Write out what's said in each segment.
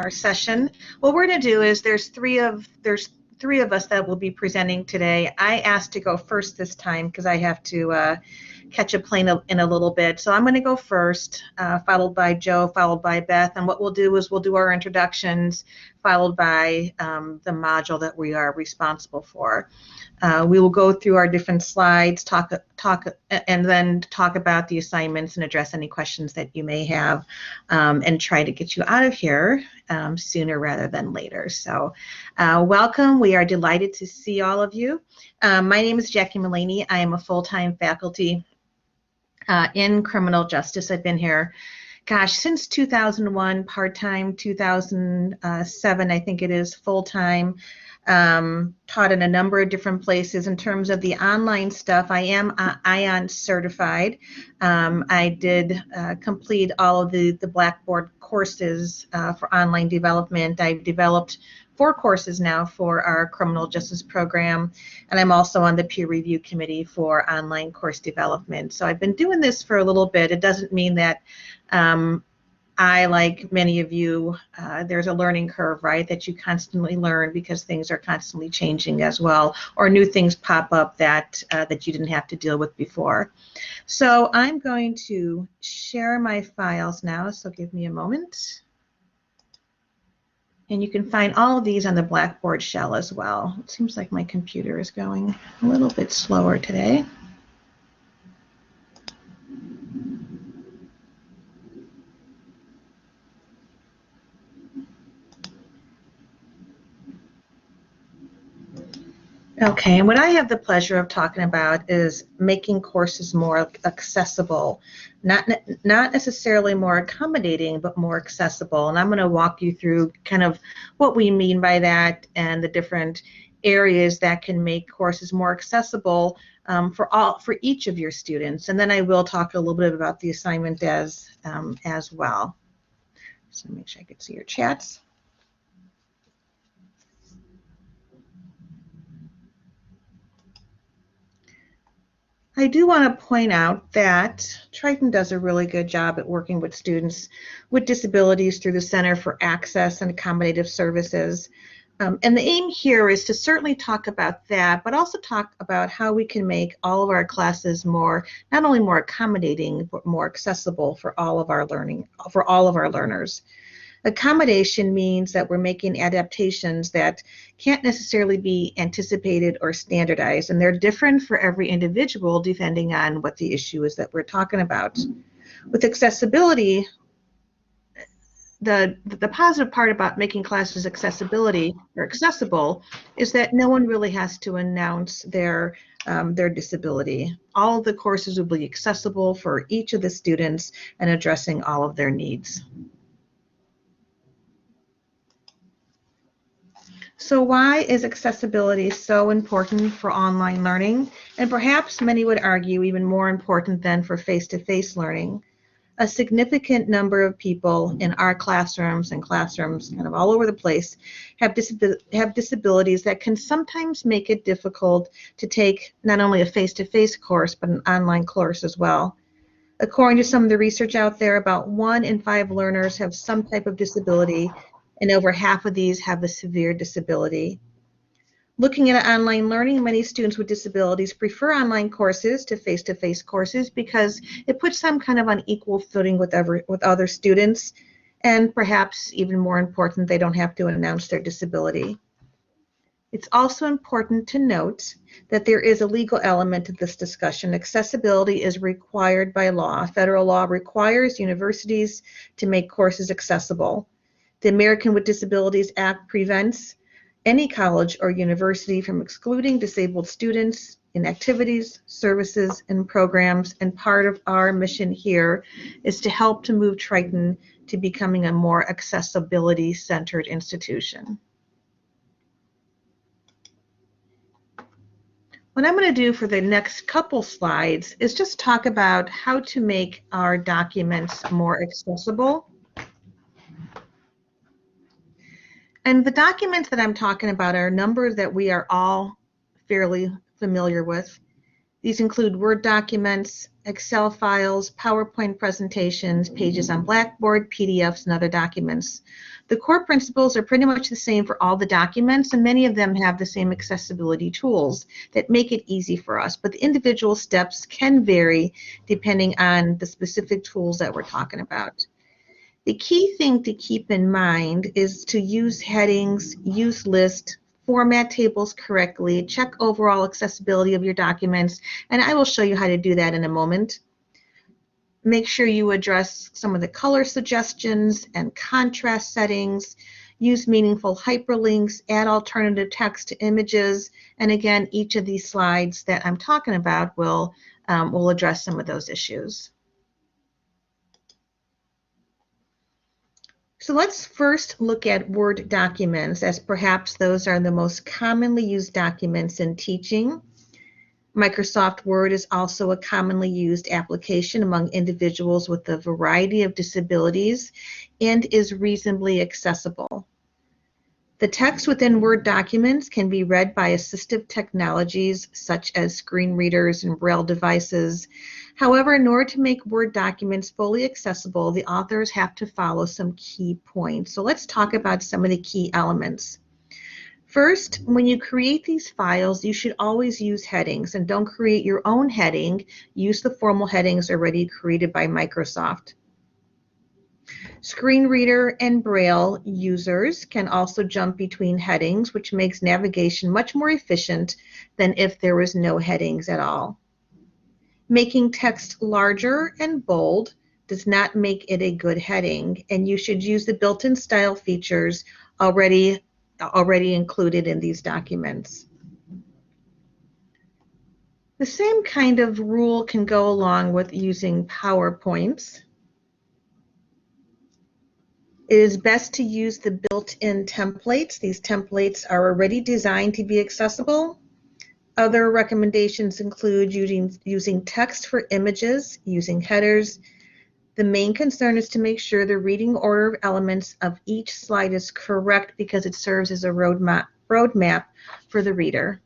our session. What we're going to do is there's three of us that will be presenting today. I asked to go first this time because I have to catch a plane in a little bit. So I'm going to go first, followed by Joe, followed by Beth. And what we'll do is we'll do our introductions, followed by the module that we are responsible for. We will go through our different slides, and then talk about the assignments and address any questions that you may have, and try to get you out of here sooner rather than later. So welcome. We are delighted to see all of you. My name is Jackie Mullaney. I am a full-time faculty in criminal justice. I've been here, gosh, since 2001, part-time, 2007, I think it is, full-time. Taught in a number of different places. In terms of the online stuff, I am ION certified. I did complete all of the Blackboard courses for online development. I've developed 4 courses now for our criminal justice program, and I'm also on the peer review committee for online course development. So I've been doing this for a little bit. It doesn't mean that I, like many of you, there's a learning curve, right, that you constantly learn because things are constantly changing as well, or new things pop up that you didn't have to deal with before. So I'm going to share my files now, so give me a moment. And you can find all of these on the Blackboard shell as well. It seems like my computer is going a little bit slower today. Okay, and what I have the pleasure of talking about is making courses more accessible, not necessarily more accommodating, but more accessible. And I'm going to walk you through kind of what we mean by that and the different areas that can make courses more accessible for each of your students. And then I will talk a little bit about the assignment as well. So make sure I can see your chats. I do want to point out that Triton does a really good job at working with students with disabilities through the Center for Access and Accommodative Services. And the aim here is to certainly talk about that, but also talk about how we can make all of our classes not only more accommodating, but more accessible for all of our learners. Accommodation means that we're making adaptations that can't necessarily be anticipated or standardized, and they're different for every individual depending on what the issue is that we're talking about. With accessibility, the positive part about making classes accessible is that no one really has to announce their disability. All of the courses will be accessible for each of the students and addressing all of their needs. So why is accessibility so important for online learning? And perhaps many would argue even more important than for face-to-face learning. A significant number of people in our classrooms and classrooms kind of all over the place have disabilities that can sometimes make it difficult to take not only a face-to-face course, but an online course as well. According to some of the research out there, about 1 in 5 learners have some type of disability, and over half of these have a severe disability. Looking at online learning, many students with disabilities prefer online courses to face-to-face courses because it puts them kind of on equal footing with other students, and perhaps even more important, they don't have to announce their disability. It's also important to note that there is a legal element to this discussion. Accessibility is required by law. Federal law requires universities to make courses accessible. The American with Disabilities Act prevents any college or university from excluding disabled students in activities, services, and programs, and part of our mission here is to help to move Triton to becoming a more accessibility-centered institution. What I'm going to do for the next couple slides is just talk about how to make our documents more accessible. And the documents that I'm talking about are numbers that we are all fairly familiar with. These include Word documents, Excel files, PowerPoint presentations, pages on Blackboard, PDFs, and other documents. The core principles are pretty much the same for all the documents, and many of them have the same accessibility tools that make it easy for us, but the individual steps can vary depending on the specific tools that we're talking about. The key thing to keep in mind is to use headings, use lists, format tables correctly, check overall accessibility of your documents, and I will show you how to do that in a moment. Make sure you address some of the color suggestions and contrast settings, use meaningful hyperlinks, add alternative text to images, and again, each of these slides that I'm talking about will address some of those issues. So let's first look at Word documents, as perhaps those are the most commonly used documents in teaching. Microsoft Word is also a commonly used application among individuals with a variety of disabilities and is reasonably accessible. The text within Word documents can be read by assistive technologies such as screen readers and Braille devices. However, in order to make Word documents fully accessible, the authors have to follow some key points. So let's talk about some of the key elements. First, when you create these files, you should always use headings, and don't create your own heading. Use the formal headings already created by Microsoft. Screen reader and Braille users can also jump between headings, which makes navigation much more efficient than if there was no headings at all. Making text larger and bold does not make it a good heading, and you should use the built-in style features already included in these documents. The same kind of rule can go along with using PowerPoints. It is best to use the built-in templates. These templates are already designed to be accessible. Other recommendations include using text for images, using headers. The main concern is to make sure the reading order of elements of each slide is correct because it serves as a roadmap for the reader.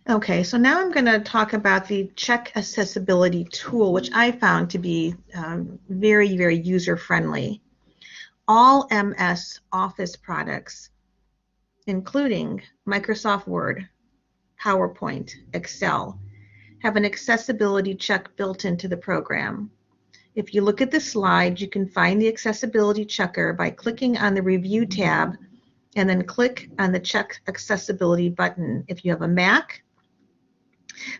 Okay, so now I'm going to talk about the Check Accessibility tool, which I found to be very, very user-friendly. All MS Office products, including Microsoft Word, PowerPoint, Excel, have an accessibility check built into the program. If you look at the slide, you can find the accessibility checker by clicking on the Review tab and then click on the Check Accessibility button. If you have a Mac,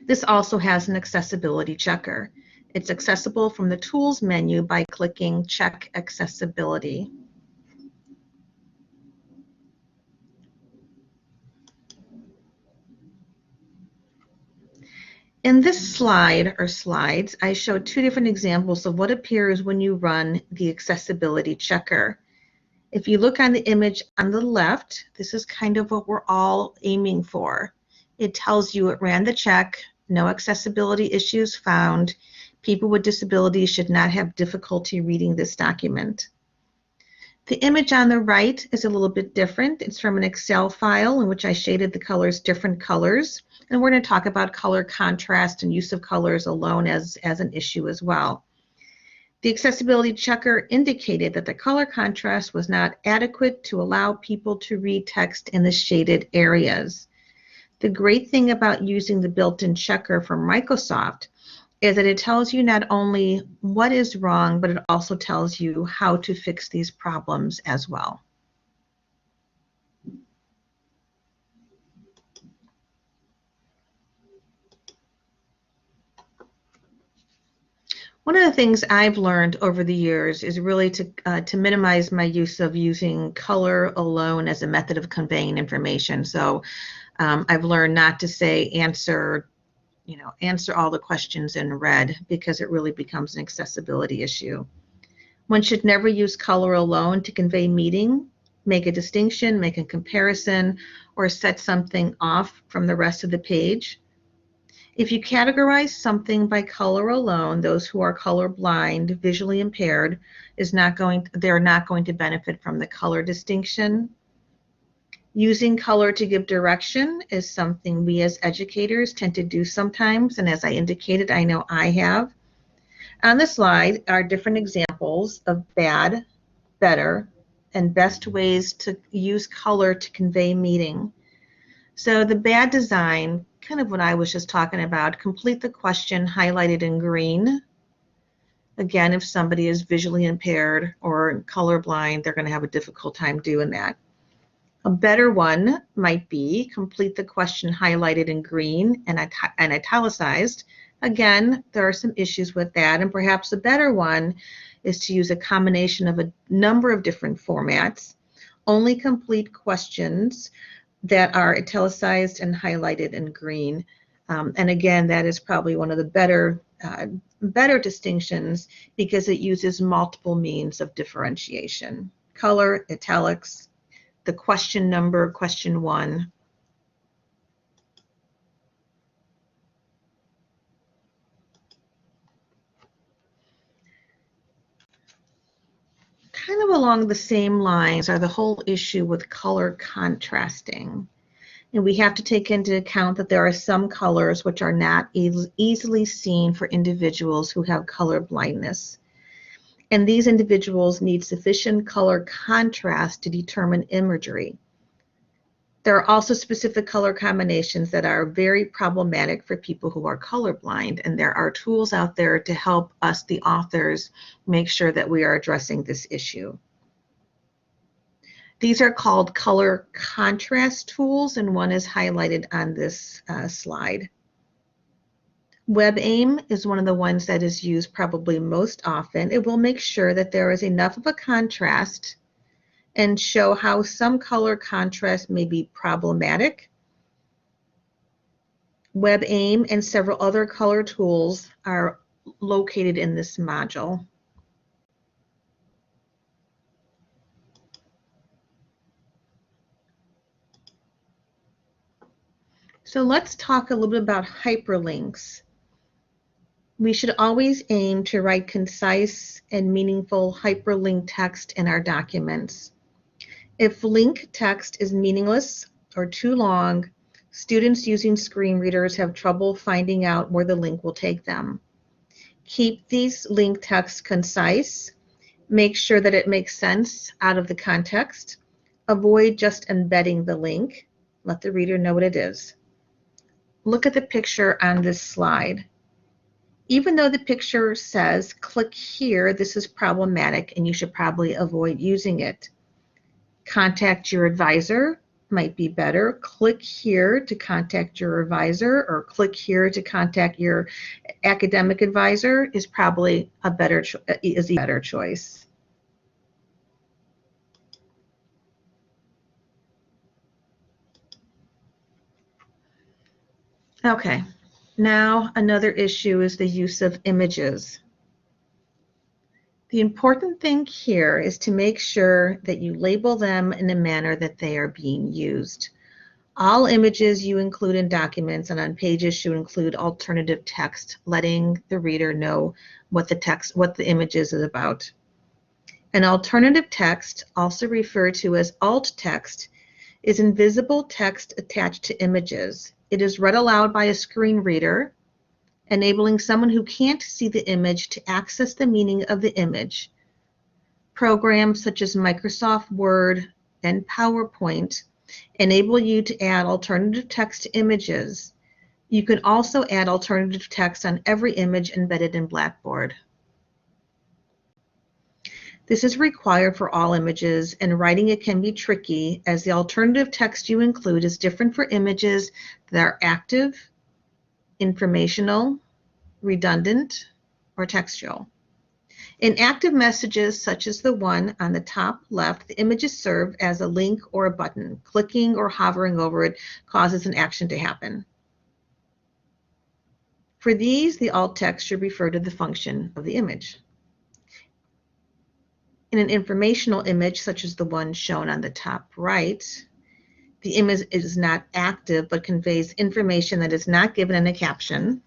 this also has an accessibility checker. It's accessible from the Tools menu by clicking Check Accessibility. In this slide, or slides, I show two different examples of what appears when you run the accessibility checker. If you look on the image on the left, this is kind of what we're all aiming for. It tells you it ran the check, no accessibility issues found. People with disabilities should not have difficulty reading this document. The image on the right is a little bit different. It's from an Excel file in which I shaded the colors different colors. And we're going to talk about color contrast and use of colors alone as an issue as well. The accessibility checker indicated that the color contrast was not adequate to allow people to read text in the shaded areas. The great thing about using the built-in checker from Microsoft is that it tells you not only what is wrong, but it also tells you how to fix these problems as well. One of the things I've learned over the years is really to minimize my use of using color alone as a method of conveying information. So I've learned not to say answer all the questions in red, because it really becomes an accessibility issue. One should never use color alone to convey meaning, make a distinction, make a comparison, or set something off from the rest of the page. If you categorize something by color alone, those who are colorblind, visually impaired, they're not going to benefit from the color distinction. Using color to give direction is something we as educators tend to do sometimes, and as I indicated, I know I have. On the slide are different examples of bad, better, and best ways to use color to convey meaning. So the bad design, kind of what I was just talking about, complete the question highlighted in green. Again, if somebody is visually impaired or colorblind, they're going to have a difficult time doing that. A better one might be complete the question highlighted in green and italicized. Again, there are some issues with that, and perhaps a better one is to use a combination of a number of different formats. Only complete questions that are italicized and highlighted in green. And again, that is probably one of the better distinctions because it uses multiple means of differentiation. Color, italics, the question number, question 1. Kind of along the same lines are the whole issue with color contrasting. And we have to take into account that there are some colors which are not easily seen for individuals who have color blindness. And these individuals need sufficient color contrast to determine imagery. There are also specific color combinations that are very problematic for people who are colorblind, and there are tools out there to help us, the authors, make sure that we are addressing this issue. These are called color contrast tools, and one is highlighted on this slide. WebAIM is one of the ones that is used probably most often. It will make sure that there is enough of a contrast and show how some color contrast may be problematic. WebAIM and several other color tools are located in this module. So let's talk a little bit about hyperlinks. We should always aim to write concise and meaningful hyperlink text in our documents. If link text is meaningless or too long, students using screen readers have trouble finding out where the link will take them. Keep these link texts concise. Make sure that it makes sense out of the context. Avoid just embedding the link. Let the reader know what it is. Look at the picture on this slide. Even though the picture says, click here, this is problematic and you should probably avoid using it. Contact your advisor might be better. Click here to contact your advisor, or click here to contact your academic advisor is probably a better choice. Okay, now another issue is the use of images. The important thing here is to make sure that you label them in a manner that they are being used. All images you include in documents and on pages should include alternative text, letting the reader know what the image is about. An alternative text, also referred to as alt text, is invisible text attached to images. It is read aloud by a screen reader, enabling someone who can't see the image to access the meaning of the image. Programs such as Microsoft Word and PowerPoint enable you to add alternative text to images. You can also add alternative text on every image embedded in Blackboard. This is required for all images, and writing it can be tricky as the alternative text you include is different for images that are active, informational, redundant, or textual. In active messages, such as the one on the top left, the images serve as a link or a button. Clicking or hovering over it causes an action to happen. For these, the alt text should refer to the function of the image. In an informational image, such as the one shown on the top right, the image is not active but conveys information that is not given in a caption.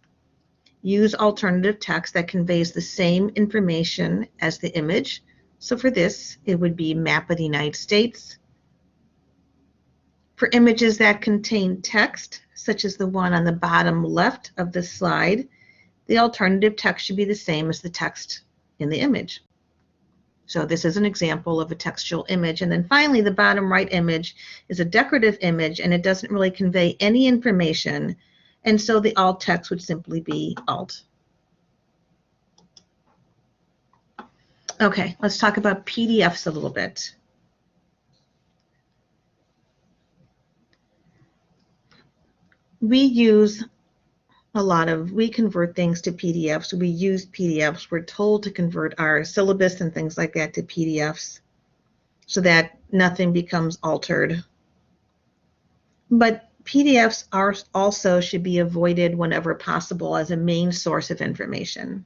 Use alternative text that conveys the same information as the image. So for this, it would be map of the United States, For images that contain text, such as the one on the bottom left of the slide, the alternative text should be the same as the text in the image. So this is an example of a textual image. And then finally, the bottom right image is a decorative image, and it doesn't really convey any information. And so the alt text would simply be alt. Okay, let's talk about PDFs a little bit. We convert things to PDFs. We use PDFs. We're told to convert our syllabus and things like that to PDFs so that nothing becomes altered. But PDFs also should be avoided whenever possible as a main source of information.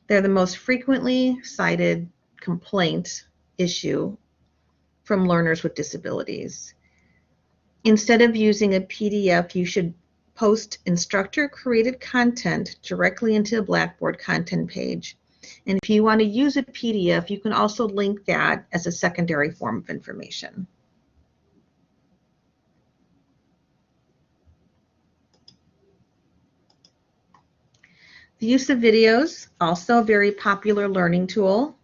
They're the most frequently cited complaint issue from learners with disabilities. Instead of using a PDF, you should post instructor-created content directly into a Blackboard content page. And if you want to use a PDF, you can also link that as a secondary form of information. The use of videos, also a very popular learning tool.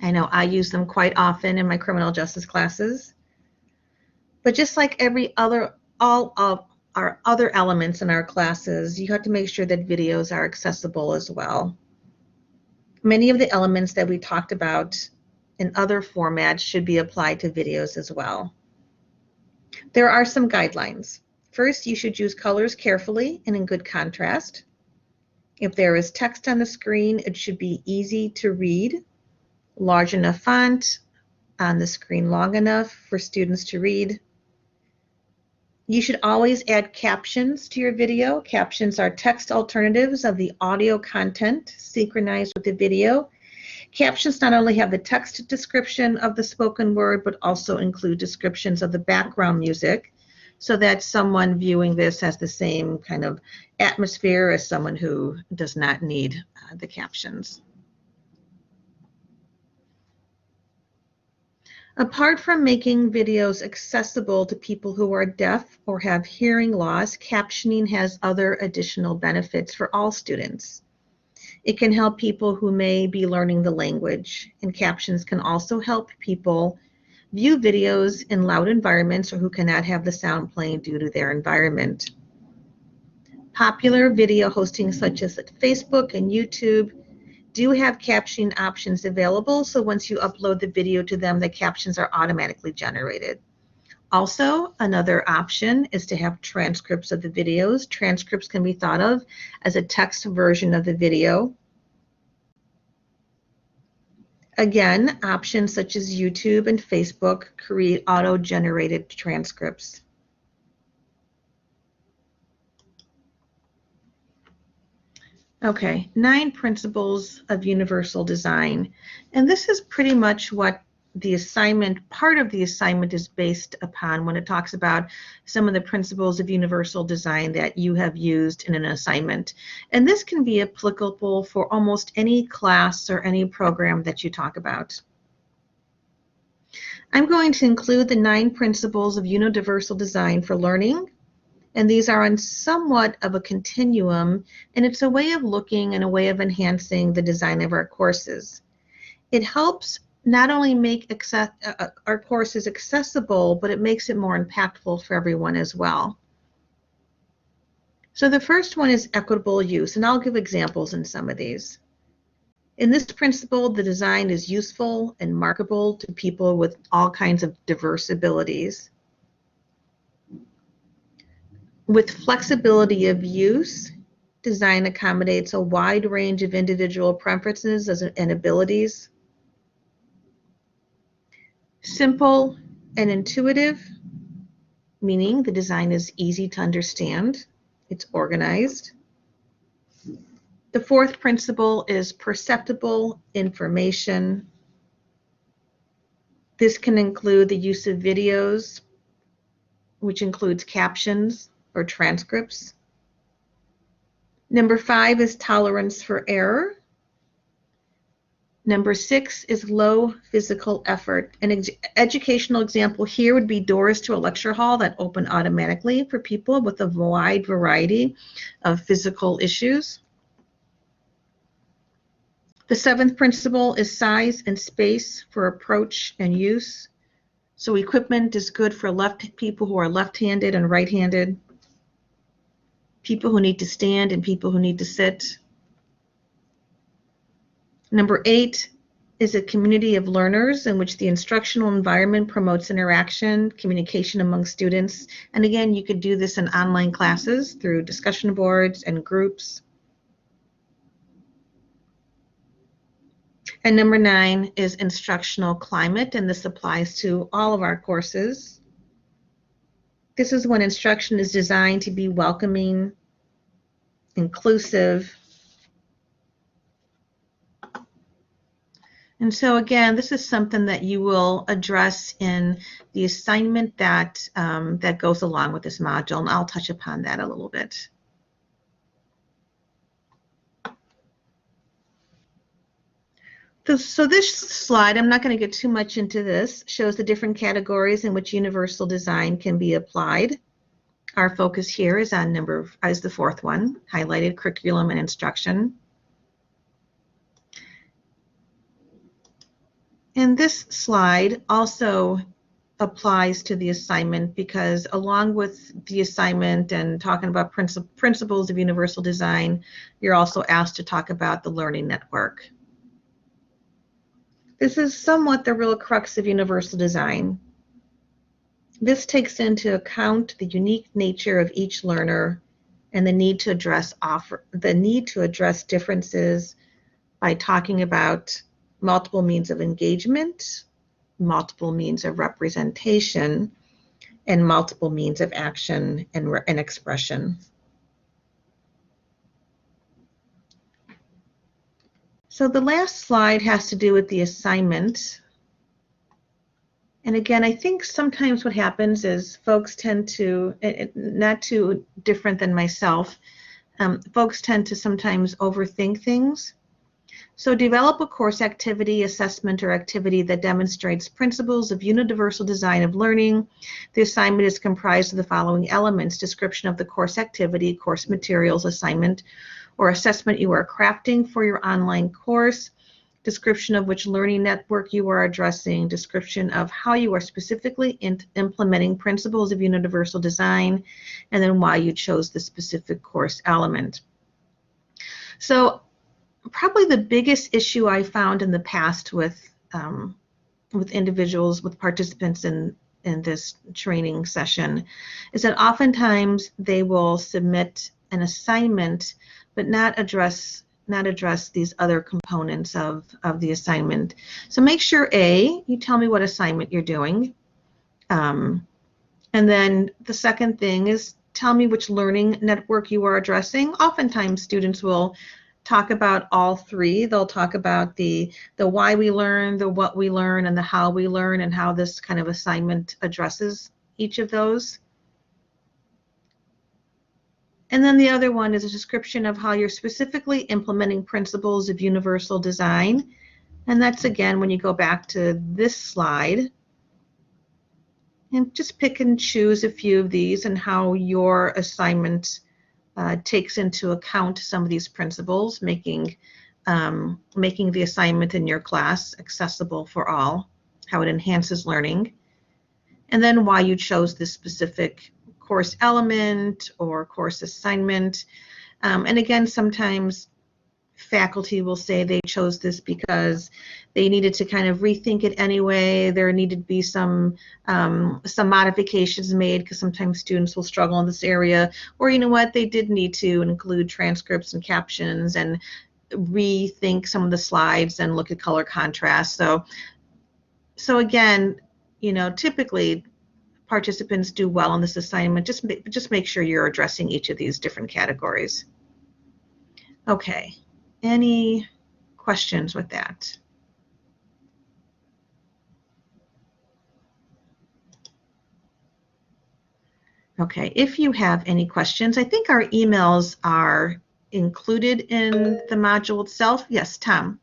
I know I use them quite often in my criminal justice classes. But just like all of our other elements in our classes, you have to make sure that videos are accessible as well. Many of the elements that we talked about in other formats should be applied to videos as well. There are some guidelines. First, you should use colors carefully and in good contrast. If there is text on the screen, it should be easy to read, large enough font on the screen, long enough for students to read. You should always add captions to your video. Captions are text alternatives of the audio content synchronized with the video. Captions not only have the text description of the spoken word, but also include descriptions of the background music so that someone viewing this has the same kind of atmosphere as someone who does not need the captions. Apart from making videos accessible to people who are deaf or have hearing loss, captioning has other additional benefits for all students. It can help people who may be learning the language, and captions can also help people view videos in loud environments or who cannot have the sound playing due to their environment. Popular video hosting such as Facebook and YouTube do have captioning options available, so once you upload the video to them, the captions are automatically generated. Also, another option is to have transcripts of the videos. Transcripts can be thought of as a text version of the video. Again, options such as YouTube and Facebook create auto-generated transcripts. Okay, 9 principles of universal design. And this is pretty much what the assignment, part of the assignment is based upon when it talks about some of the principles of universal design that you have used in an assignment. And this can be applicable for almost any class or any program that you talk about. I'm going to include the 9 principles of universal design for learning. And these are on somewhat of a continuum, and it's a way of looking and a way of enhancing the design of our courses. It helps not only make our courses accessible, but it makes it more impactful for everyone as well. So the first one is equitable use, and I'll give examples in some of these. In this principle, the design is useful and marketable to people with all kinds of diverse abilities. With flexibility of use, design accommodates a wide range of individual preferences and abilities. Simple and intuitive, meaning the design is easy to understand, it's organized. The fourth principle is perceptible information. This can include the use of videos, which includes captions or transcripts. Number 5 is tolerance for error. Number 6 is low physical effort. An educational example here would be doors to a lecture hall that open automatically for people with a wide variety of physical issues. The 7th principle is size and space for approach and use. So equipment is good for people who are left-handed and right-handed, people who need to stand and people who need to sit. Number 8 is a community of learners in which the instructional environment promotes interaction, communication among students. And again, you could do this in online classes through discussion boards and groups. And number 9 is instructional climate, and this applies to all of our courses. This is when instruction is designed to be welcoming, inclusive. And so again, this is something that you will address in the assignment that, that goes along with this module, and I'll touch upon that a little bit. So this slide, I'm not going to get too much into this, shows the different categories in which universal design can be applied. Our focus here is on the 4th one, highlighted curriculum and instruction. And this slide also applies to the assignment because along with the assignment and talking about principles of universal design, you're also asked to talk about the learning network. This is somewhat the real crux of universal design. This takes into account the unique nature of each learner and the need to address differences by talking about multiple means of engagement, multiple means of representation, and multiple means of action and expression. So the last slide has to do with the assignment. And again, I think sometimes what happens is folks tend to, not too different than myself, folks tend to sometimes overthink things. So develop a course activity, assessment, or activity that demonstrates principles of universal design of learning. The assignment is comprised of the following elements: description of the course activity, course materials, assignment, or assessment you are crafting for your online course, description of which learning network you are addressing, description of how you are specifically implementing principles of universal design, and then why you chose the specific course element. So probably the biggest issue I found in the past with individuals, with participants in this training session, is that oftentimes they will submit an assignment but not address these other components of the assignment. So make sure, A, you tell me what assignment you're doing. And then the second thing is tell me which learning network you are addressing. Oftentimes students will talk about all three. They'll talk about the why we learn, the what we learn, and the how we learn, and how this kind of assignment addresses each of those. And then the other one is a description of how you're specifically implementing principles of universal design. And that's, again, when you go back to this slide, and just pick and choose a few of these and how your assignment takes into account some of these principles, making the assignment in your class accessible for all, how it enhances learning, and then why you chose this specific course element or course assignment. And again, sometimes faculty will say they chose this because they needed to kind of rethink it anyway. There needed to be some modifications made because sometimes students will struggle in this area. Or you know what, they did need to include transcripts and captions and rethink some of the slides and look at color contrast. So again, you know, typically participants do well on this assignment. Just make sure you're addressing each of these different categories. Okay, any questions with that? Okay, if you have any questions, I think our emails are included in the module itself. Yes, Tom.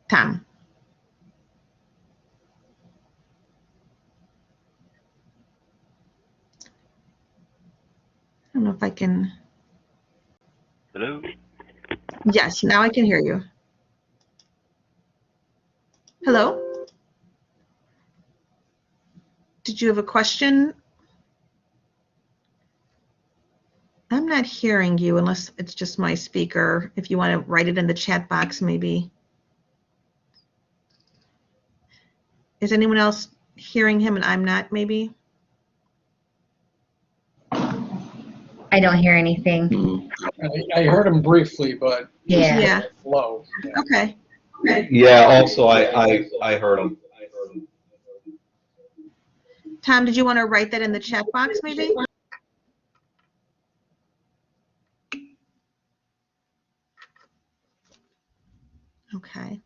Tom. I don't know if I can. Hello? Yes, now I can hear you. Hello? Did you have a question? I'm not hearing you unless it's just my speaker. If you want to write it in the chat box, maybe. Is anyone else hearing him and I'm not, maybe? I don't hear anything. I heard him briefly, but Yeah. low. Yeah. Okay. Yeah, also I heard him. Tom, did you want to write that in the chat box, maybe? Okay.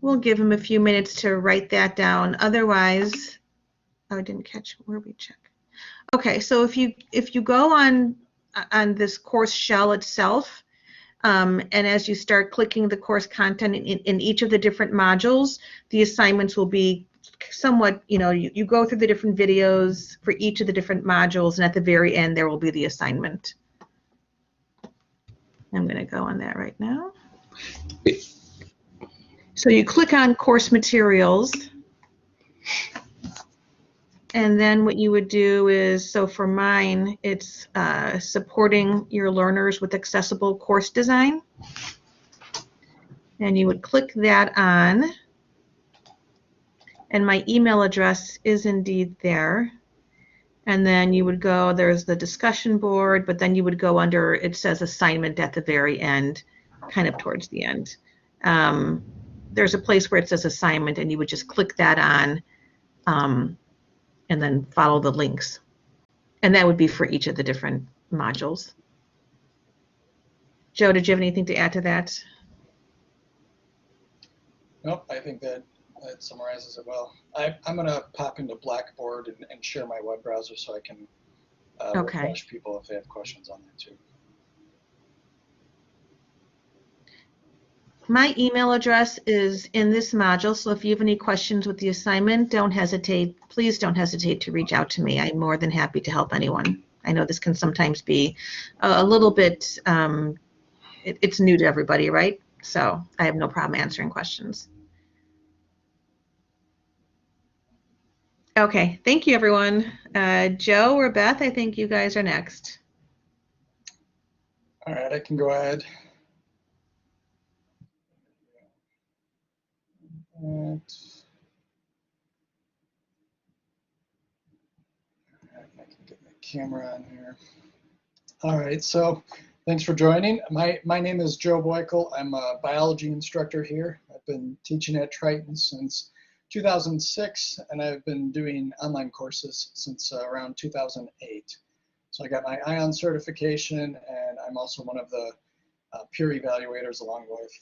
We'll give him a few minutes to write that down. Otherwise, oh, I didn't catch where we check. Okay, so if you go on this course shell itself, and as you start clicking the course content in each of the different modules, the assignments will be somewhat, you go through the different videos for each of the different modules, and at the very end there will be the assignment. I'm going to go on that right now. So you click on course materials, and then what you would do is, so for mine, it's supporting your learners with accessible course design. And you would click that on, and my email address is indeed there. And then you would go, there's the discussion board, but then you would go under, it says assignment at the very end, kind of towards the end. There's a place where it says assignment, and you would just click that on, and then follow the links. And that would be for each of the different modules. Joe, did you have anything to add to that? Nope, I think that summarizes it well. I'm going to pop into Blackboard and share my web browser so I can refresh people if they have questions on that too. My email address is in this module, so if you have any questions with the assignment, please don't hesitate to reach out to me. I'm more than happy to help anyone. I know this can sometimes be a little bit, it's new to everybody, right? So I have no problem answering questions. Okay, thank you, everyone. Joe or Beth, I think you guys are next. All right, I can go ahead. And I can get my camera on here. All right, so thanks for joining. My name is Joe Boykel. I'm a biology instructor here. I've been teaching at Triton since 2006, and I've been doing online courses since around 2008. So I got my ION certification, and I'm also one of the peer evaluators along with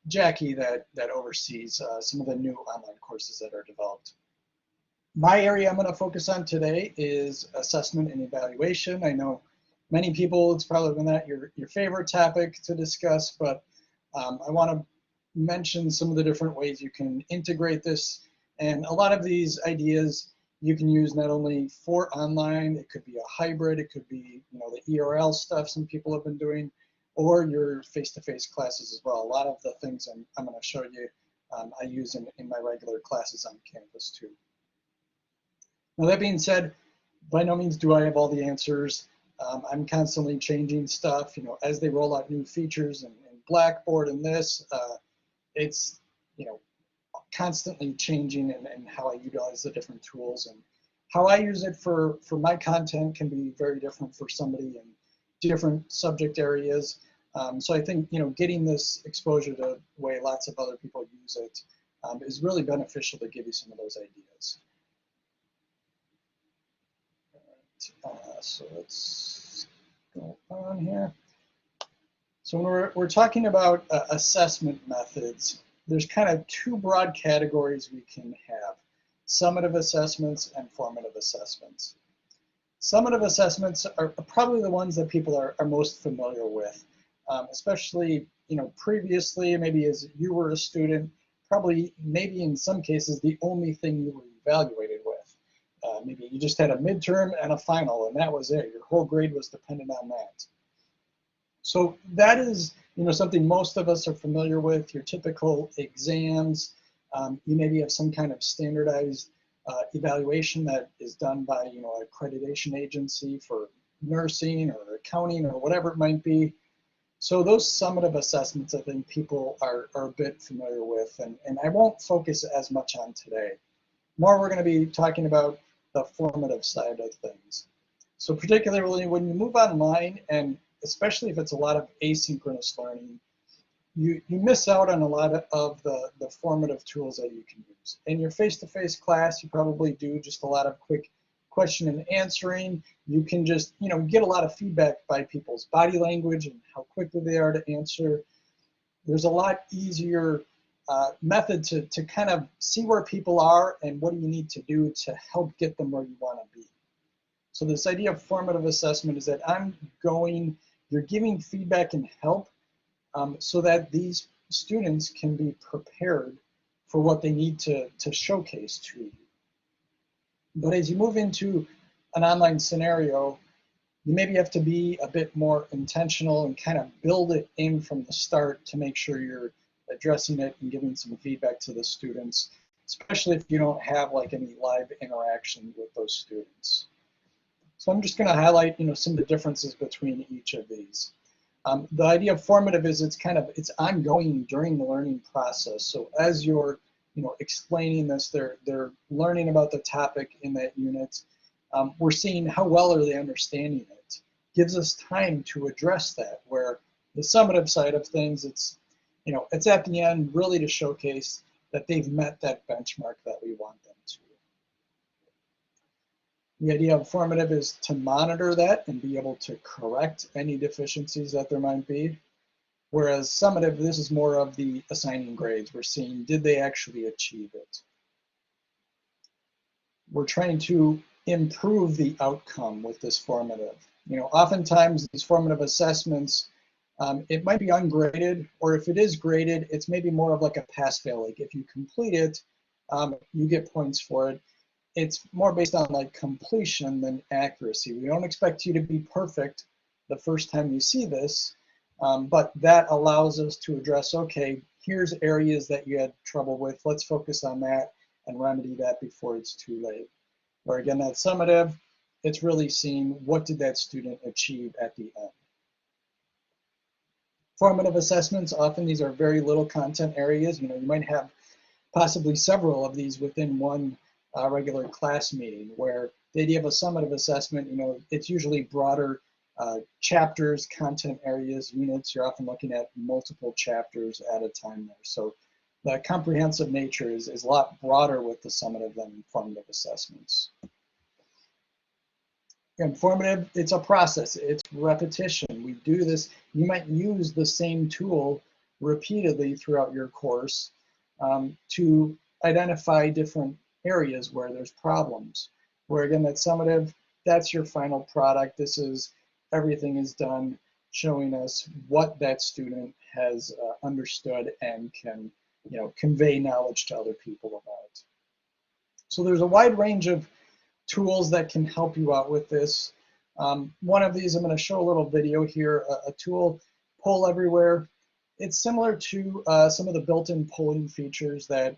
Jackie that oversees some of the new online courses that are developed. My area I'm going to focus on today is assessment and evaluation. I know many people, it's probably not your favorite topic to discuss, but I want to mention some of the different ways you can integrate this. And a lot of these ideas you can use not only for online, it could be a hybrid, it could be the ERL stuff some people have been doing, or your face-to-face classes as well. A lot of the things I'm going to show you I use in my regular classes on campus too. Now that being said, by no means do I have all the answers. I'm constantly changing stuff, as they roll out new features in Blackboard and this, it's, constantly changing and how I utilize the different tools, and how I use it for my content can be very different for somebody in different subject areas. So I think, getting this exposure to the way lots of other people use it is really beneficial to give you some of those ideas. So let's go on here. So when we're talking about assessment methods, there's kind of two broad categories we can have: summative assessments and formative assessments. Summative assessments are probably the ones that people are most familiar with. especially, previously, maybe as you were a student, probably maybe in some cases the only thing you were evaluated with. Maybe you just had a midterm and a final, and that was it. Your whole grade was dependent on that. So that is, something most of us are familiar with. Your typical exams. You maybe have some kind of standardized evaluation that is done by, an accreditation agency for nursing or accounting or whatever it might be. So those summative assessments, I think people are a bit familiar with, and I won't focus as much on today. More, we're going to be talking about the formative side of things. So particularly when you move online, and especially if it's a lot of asynchronous learning, you miss out on a lot of the formative tools that you can use. In your face-to-face class, you probably do just a lot of quick question and answering. You can just, get a lot of feedback by people's body language and how quickly they are to answer. There's a lot easier method to kind of see where people are and what do you need to do to help get them where you want to be. So this idea of formative assessment is that you're giving feedback and help so that these students can be prepared for what they need to showcase to you. But as you move into an online scenario, you maybe have to be a bit more intentional and kind of build it in from the start to make sure you're addressing it and giving some feedback to the students, especially if you don't have like any live interaction with those students. So I'm just going to highlight, some of the differences between each of these. The idea of formative is it's ongoing during the learning process. So as you're, explaining this, they're learning about the topic in that unit. We're seeing how well are they understanding it. Gives us time to address that. Where the summative side of things, it's at the end really to showcase that they've met that benchmark that we want them to. The idea of formative is to monitor that and be able to correct any deficiencies that there might be. Whereas summative, this is more of the assigning grades. We're seeing, did they actually achieve it? We're trying to improve the outcome with this formative. Oftentimes these formative assessments, it might be ungraded, or if it is graded, it's maybe more of like a pass-fail. Like if you complete it, you get points for it. It's more based on like completion than accuracy. We don't expect you to be perfect the first time you see this, but that allows us to address, okay, here's areas that you had trouble with. Let's focus on that and remedy that before it's too late. Or again, that summative, it's really seeing what did that student achieve at the end. Formative assessments, often these are very little content areas. You might have possibly several of these within one regular class meeting, where the idea of a summative assessment, it's usually broader chapters, content areas, units. You're often looking at multiple chapters at a time there. So the comprehensive nature is a lot broader with the summative than formative assessments. And formative, it's a process, it's repetition. We do this, you might use the same tool repeatedly throughout your course to identify different areas where there's problems. Where again, that summative, that's your final product. This is, everything is done showing us what that student has understood and can convey knowledge to other people about. So there's a wide range of tools that can help you out with this. One of these, I'm going to show a little video here, a tool, Poll Everywhere. It's similar to some of the built-in polling features that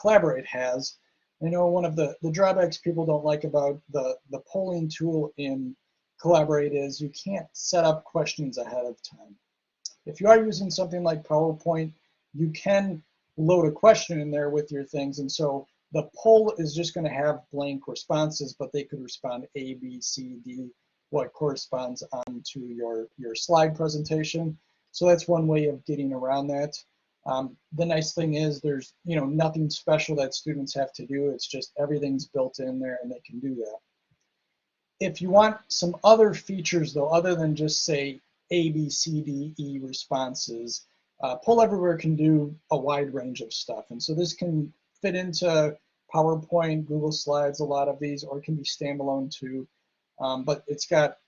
Collaborate has. I know one of the drawbacks people don't like about the polling tool in Collaborate is you can't set up questions ahead of time. If you are using something like PowerPoint, you can load a question in there with your things, and so the poll is just going to have blank responses, but they could respond A, B, C, D, what corresponds onto your slide presentation. So that's one way of getting around that. The nice thing is there's nothing special that students have to do. It's just everything's built in there and they can do that. If you want some other features though, other than just say A, B, C, D, E responses, Poll Everywhere can do a wide range of stuff. And so this can fit into PowerPoint, Google Slides, a lot of these, or it can be standalone too. But it's got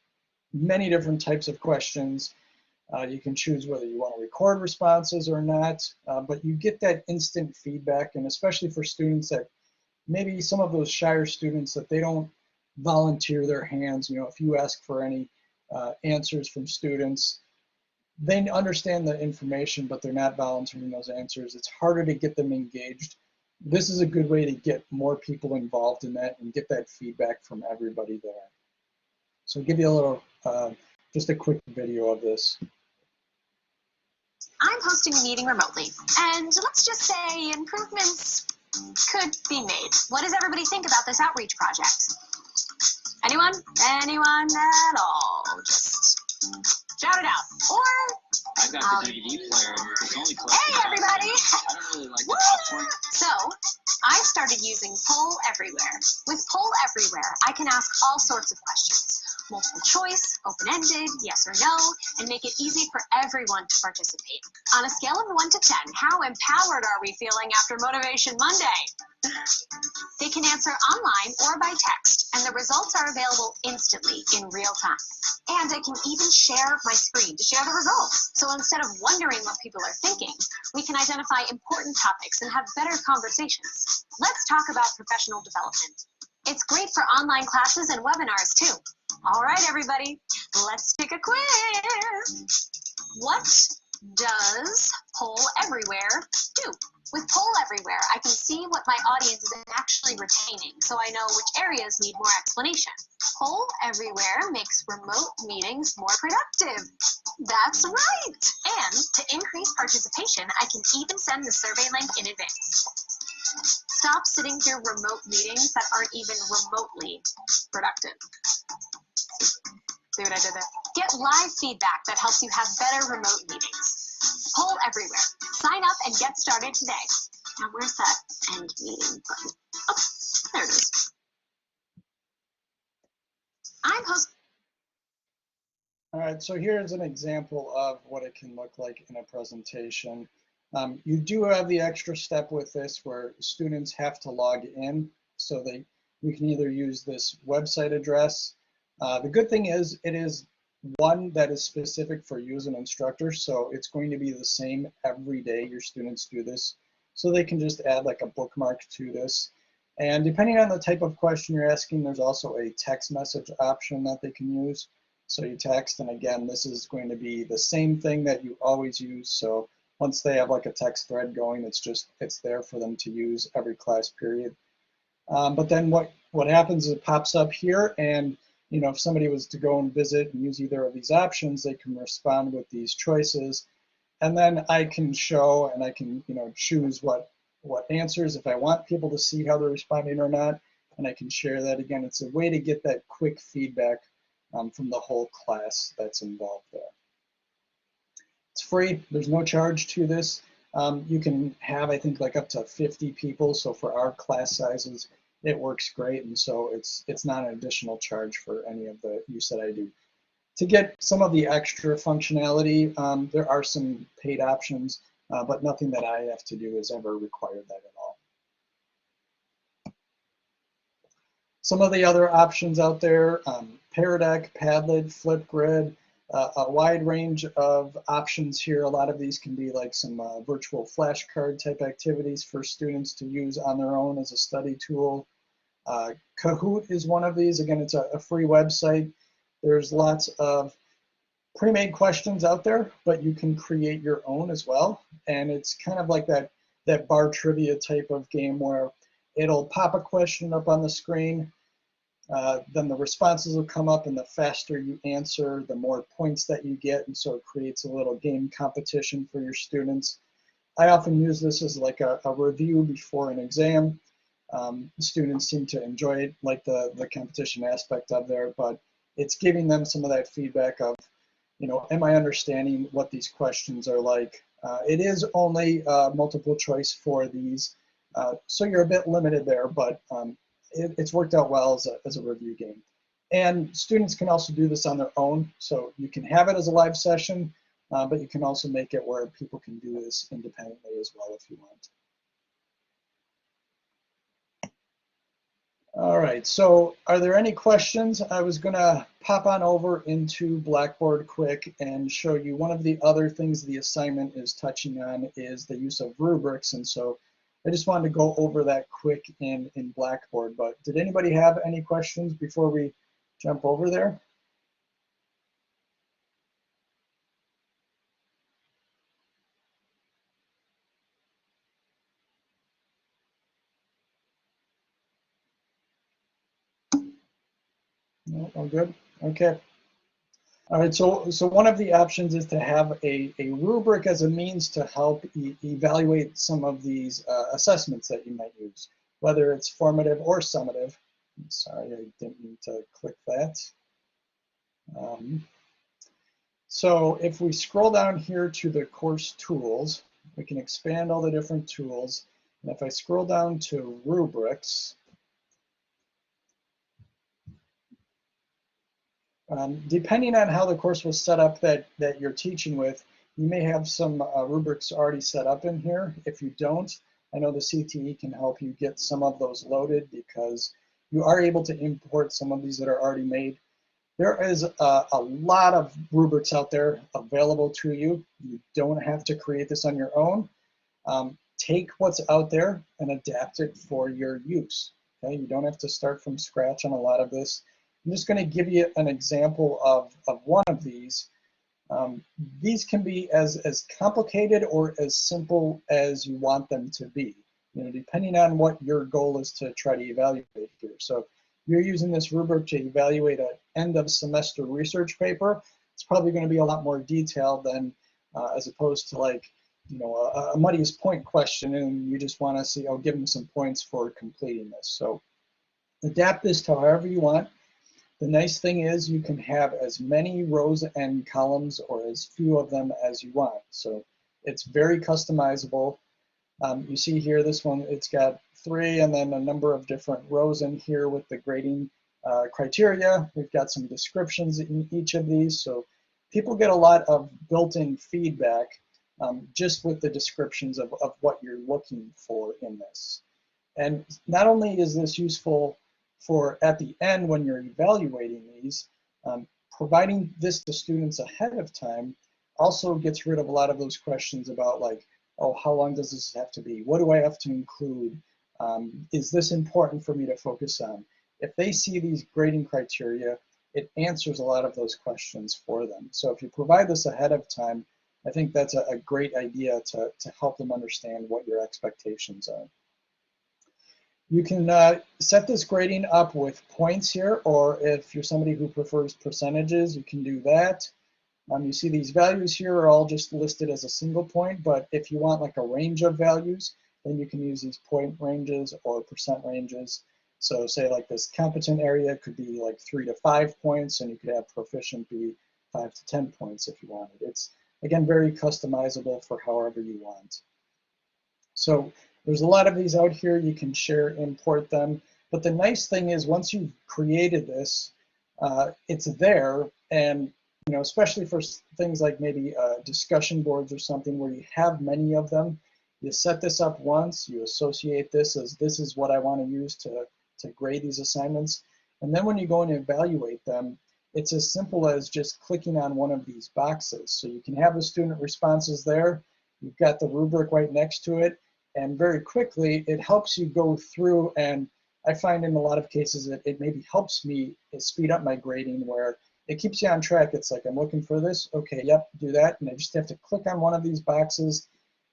many different types of questions. You can choose whether you want to record responses or not, but you get that instant feedback, and especially for students that maybe some of those shyer students that they don't volunteer their hands. You know, if you ask for any answers from students, they understand the information, but they're not volunteering those answers. It's harder to get them engaged. This is a good way to get more people involved in that and get that feedback from everybody there. So I'll give you a little, just a quick video of this. I'm hosting a meeting remotely, and let's just say improvements could be made. What does everybody think about this outreach project? Anyone? Anyone at all? Just shout it out. Or I've got the DVD player. It's only hey, everybody! I don't really like the popcorn. So, I started using Poll Everywhere. With Poll Everywhere, I can ask all sorts of questions. Multiple choice, open-ended, yes or no, and make it easy for everyone to participate. On a scale of 1 to 10, how empowered are we feeling after Motivation Monday? They can answer online or by text, and the results are available instantly in real time. And I can even share my screen to share the results. So instead of wondering what people are thinking, we can identify important topics and have better conversations. Let's talk about professional development. It's great for online classes and webinars too. All right, everybody, let's take a quiz. What does Poll Everywhere do? With Poll Everywhere, I can see what my audience is actually retaining, so I know which areas need more explanation. Poll Everywhere makes remote meetings more productive. That's right. And to increase participation, I can even send the survey link in advance. Stop sitting through remote meetings that aren't even remotely productive. See what I did there? Get live feedback that helps you have better remote meetings. Poll Everywhere. Sign up and get started today. Now where's that end meeting button? Oh, there it is. I'm hosting. All right, so here's an example of what it can look like in a presentation. You do have the extra step with this where students have to log in, so you can either use this website address. The good thing is it is one that is specific for you as an instructor, so it's going to be the same every day your students do this. So they can just add like a bookmark to this. And depending on the type of question you're asking, there's also a text message option that they can use. So you text, and again, this is going to be the same thing that you always use. So once they have like a text thread going, it's there for them to use every class period. But then what happens is it pops up here, and you know, if somebody was to go and visit and use either of these options, they can respond with these choices. And then I can show and I can, you know, choose what answers if I want people to see how they're responding or not, and I can share that. Again, it's a way to get that quick feedback from the whole class that's involved there. It's free. There's no charge to this. You can have, I think, like up to 50 people. So for our class sizes, it works great, and so it's not an additional charge for any of the use that I do. To get some of the extra functionality, there are some paid options, but nothing that I have to do has ever required that at all. Some of the other options out there, Pear Deck, Padlet, Flipgrid, a wide range of options here. A lot of these can be like some virtual flashcard type activities for students to use on their own as a study tool. Kahoot is one of these. Again, it's a free website. There's lots of pre-made questions out there, but you can create your own as well. And it's kind of like that bar trivia type of game where it'll pop a question up on the screen, then the responses will come up, and the faster you answer, the more points that you get, and so it creates a little game competition for your students. I often use this as like a review before an exam. Students seem to enjoy it, like the competition aspect of there, but it's giving them some of that feedback of, you know, am I understanding what these questions are like? It is only multiple choice for these, so you're a bit limited there, but it's worked out well as a review game. And students can also do this on their own, so you can have it as a live session, but you can also make it where people can do this independently as well if you want. All right, so are there any questions? I was gonna pop on over into Blackboard quick and show you one of the other things the assignment is touching on is the use of rubrics. And so I just wanted to go over that quick in Blackboard, but did anybody have any questions before we jump over there? No, all good, okay. All right, so one of the options is to have a rubric as a means to help evaluate some of these assessments that you might use, whether it's formative or summative. I'm sorry, I didn't mean to click that. So if we scroll down here to the course tools, we can expand all the different tools. And if I scroll down to rubrics, depending on how the course was set up that you're teaching with, you may have some rubrics already set up in here. If you don't, I know the CTE can help you get some of those loaded because you are able to import some of these that are already made. There is a lot of rubrics out there available to you. You don't have to create this on your own. Take what's out there and adapt it for your use. Okay, you don't have to start from scratch on a lot of this. I'm just going to give you an example of one of these. These can be as complicated or as simple as you want them to be, depending on what your goal is to try to evaluate here. So if you're using this rubric to evaluate an end of semester research paper, it's probably going to be a lot more detailed than as opposed to like, a muddiest point question and you just want to see, oh, give them some points for completing this. So adapt this to however you want. The nice thing is you can have as many rows and columns or as few of them as you want. So it's very customizable. You see here, this one, it's got 3 and then a number of different rows in here with the grading criteria. We've got some descriptions in each of these. So people get a lot of built-in feedback just with the descriptions of what you're looking for in this. And not only is this useful for at the end when you're evaluating these, providing this to students ahead of time also gets rid of a lot of those questions about like, oh, how long does this have to be? What do I have to include? Is this important for me to focus on? If they see these grading criteria, it answers a lot of those questions for them. So if you provide this ahead of time, I think that's a great idea to help them understand what your expectations are. You can set this grading up with points here, or if you're somebody who prefers percentages, you can do that. You see these values here are all just listed as a single point, but if you want like a range of values, then you can use these point ranges or percent ranges. So say like this competent area could be like 3 to 5 points, and you could have proficient be 5 to 10 points if you wanted. It's, again, very customizable for however you want. So there's a lot of these out here. You can share, import them. But the nice thing is once you've created this, it's there. And especially for things like maybe discussion boards or something where you have many of them, you set this up once, you associate this as this is what I want to use to grade these assignments. And then when you go and evaluate them, it's as simple as just clicking on one of these boxes. So you can have the student responses there. You've got the rubric right next to it. And very quickly, it helps you go through, and I find in a lot of cases it maybe helps me speed up my grading where it keeps you on track. It's like, I'm looking for this. Okay, yep, do that. And I just have to click on one of these boxes.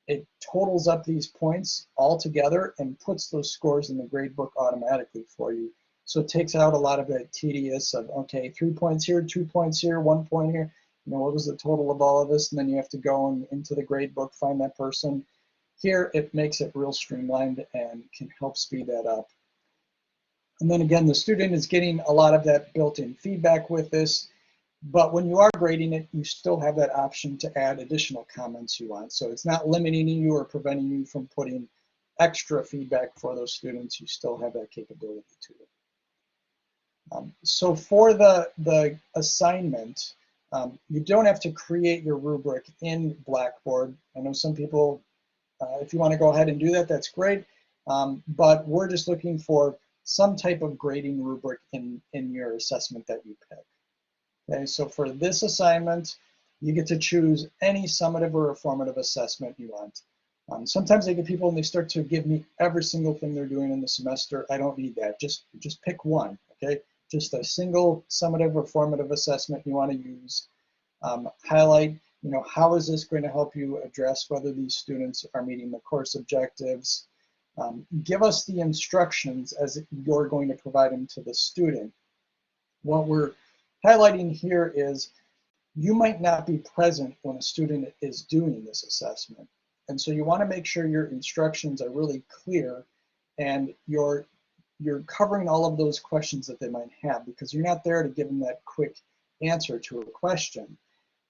It totals up these points all together and puts those scores in the grade book automatically for you. So it takes out a lot of that tedious of, okay, 3 points here, 2 points here, 1 point here. What was the total of all of this? And then you have to go into the grade book, find that person. Here, it makes it real streamlined and can help speed that up. And then again, the student is getting a lot of that built-in feedback with this, but when you are grading it, you still have that option to add additional comments you want. So it's not limiting you or preventing you from putting extra feedback for those students. You still have that capability to it. So for the assignment, you don't have to create your rubric in Blackboard. I know some people, if you want to go ahead and do that, that's great. But we're just looking for some type of grading rubric in your assessment that you pick. Okay, so for this assignment, you get to choose any summative or formative assessment you want. Sometimes I get people and they start to give me every single thing they're doing in the semester. I don't need that. Just pick one, okay? Just a single summative or formative assessment you want to use. Highlight, how is this going to help you address whether these students are meeting the course objectives? Give us the instructions as you're going to provide them to the student. What we're highlighting here is you might not be present when a student is doing this assessment. And so you want to make sure your instructions are really clear and you're covering all of those questions that they might have, because you're not there to give them that quick answer to a question.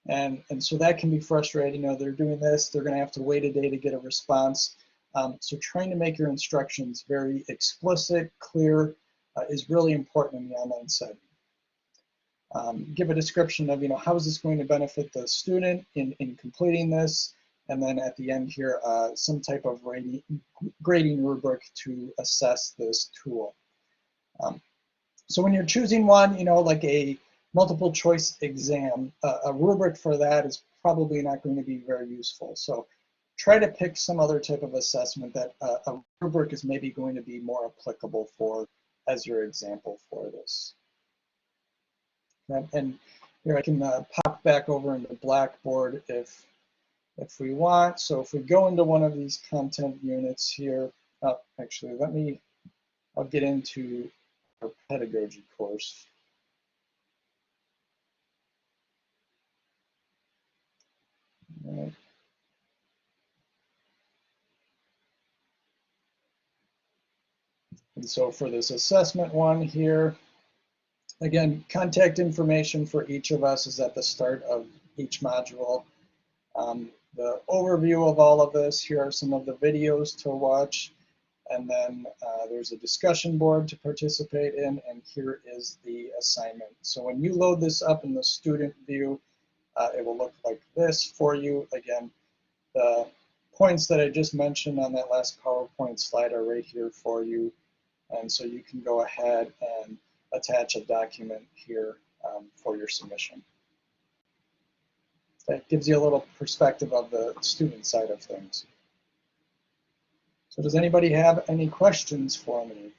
And so that can be frustrating. They're doing this, they're going to have to wait a day to get a response. So trying to make your instructions very explicit, clear, is really important in the online setting. Give a description of, how is this going to benefit the student in completing this? And then at the end here, some type of grading rubric to assess this tool. So when you're choosing one, like a multiple choice exam, a rubric for that is probably not going to be very useful. So try to pick some other type of assessment that a rubric is maybe going to be more applicable for as your example for this. And here I can pop back over into Blackboard if we want. So if we go into one of these content units here, actually, I'll get into our pedagogy course. All right. And so for this assessment one here, again, contact information for each of us is at the start of each module. The overview of all of this, here are some of the videos to watch, and then there's a discussion board to participate in, and here is the assignment. So when you load this up in the student view, it will look like this for you. Again, the points that I just mentioned on that last PowerPoint slide are right here for you, and so you can go ahead and attach a document here for your submission. That gives you a little perspective of the student side of things. So does anybody have any questions for me?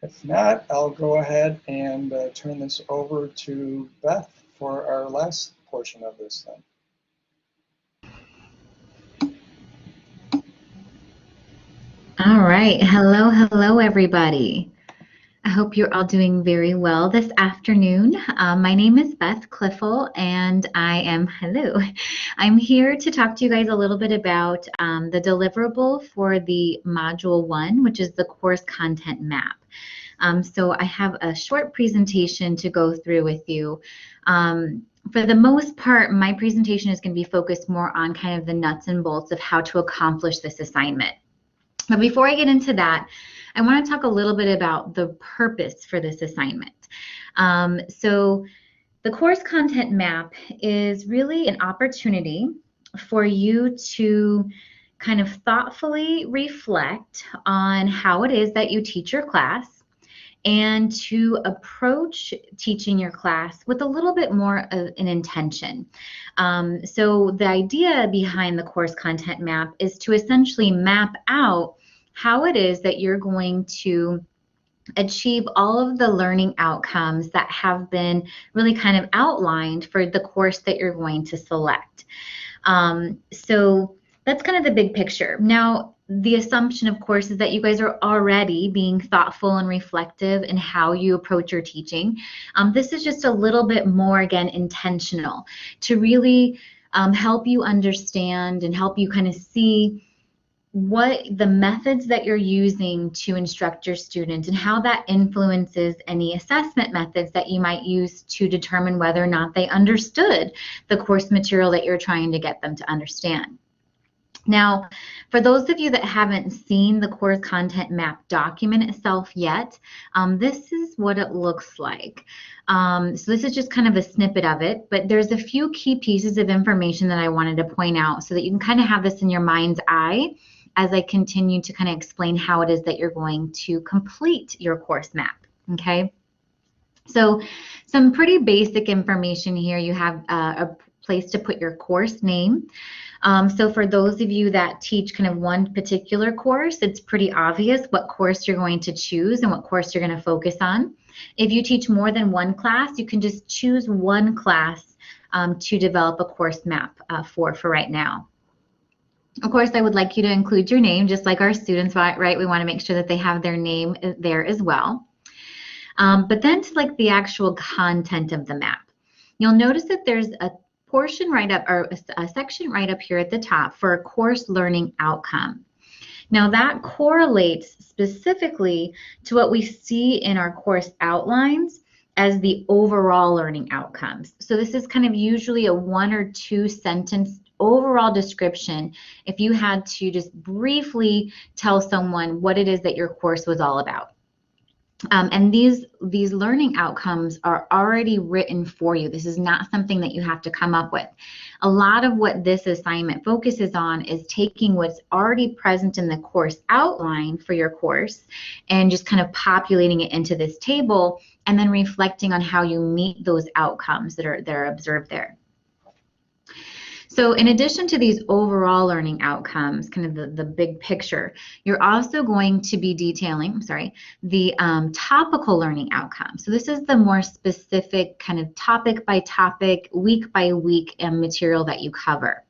If not, I'll go ahead and turn this over to Beth for our last portion of this thing. All right. Hello, everybody. I hope you're all doing very well this afternoon. My name is Beth Cliffel, and I'm here to talk to you guys a little bit about the deliverable for the Module 1, which is the course content map. So I have a short presentation to go through with you. For the most part, my presentation is going to be focused more on kind of the nuts and bolts of how to accomplish this assignment. But before I get into that, I want to talk a little bit about the purpose for this assignment. So the course content map is really an opportunity for you to kind of thoughtfully reflect on how it is that you teach your class and to approach teaching your class with a little bit more of an intention. So the idea behind the course content map is to essentially map out how it is that you're going to achieve all of the learning outcomes that have been really kind of outlined for the course that you're going to select. So that's kind of the big picture. Now, the assumption, of course, is that you guys are already being thoughtful and reflective in how you approach your teaching. This is just a little bit more, again, intentional to really help you understand and help you kind of see what the methods that you're using to instruct your students and how that influences any assessment methods that you might use to determine whether or not they understood the course material that you're trying to get them to understand. Now, for those of you that haven't seen the course content map document itself yet, this is what it looks like. So this is just kind of a snippet of it, but there's a few key pieces of information that I wanted to point out so that you can kind of have this in your mind's eye as I continue to kind of explain how it is that you're going to complete your course map, okay? So some pretty basic information here. You have a place to put your course name. So for those of you that teach kind of one particular course, it's pretty obvious what course you're going to choose and what course you're going to focus on. If you teach more than one class, you can just choose one class to develop a course map for right now. Of course, I would like you to include your name, just like our students, right? We want to make sure that they have their name there as well. But then to like the actual content of the map, you'll notice that there's a portion right up, or a section right up here at the top for a course learning outcome. Now that correlates specifically to what we see in our course outlines as the overall learning outcomes. So this is kind of usually a 1 or 2 sentence overall description if you had to just briefly tell someone what it is that your course was all about. And these learning outcomes are already written for you. This is not something that you have to come up with. A lot of what this assignment focuses on is taking what's already present in the course outline for your course and just kind of populating it into this table and then reflecting on how you meet those outcomes that are observed there. So in addition to these overall learning outcomes, kind of the big picture, you're also going to be detailing, the topical learning outcomes. So this is the more specific kind of topic by topic, week by week material that you cover.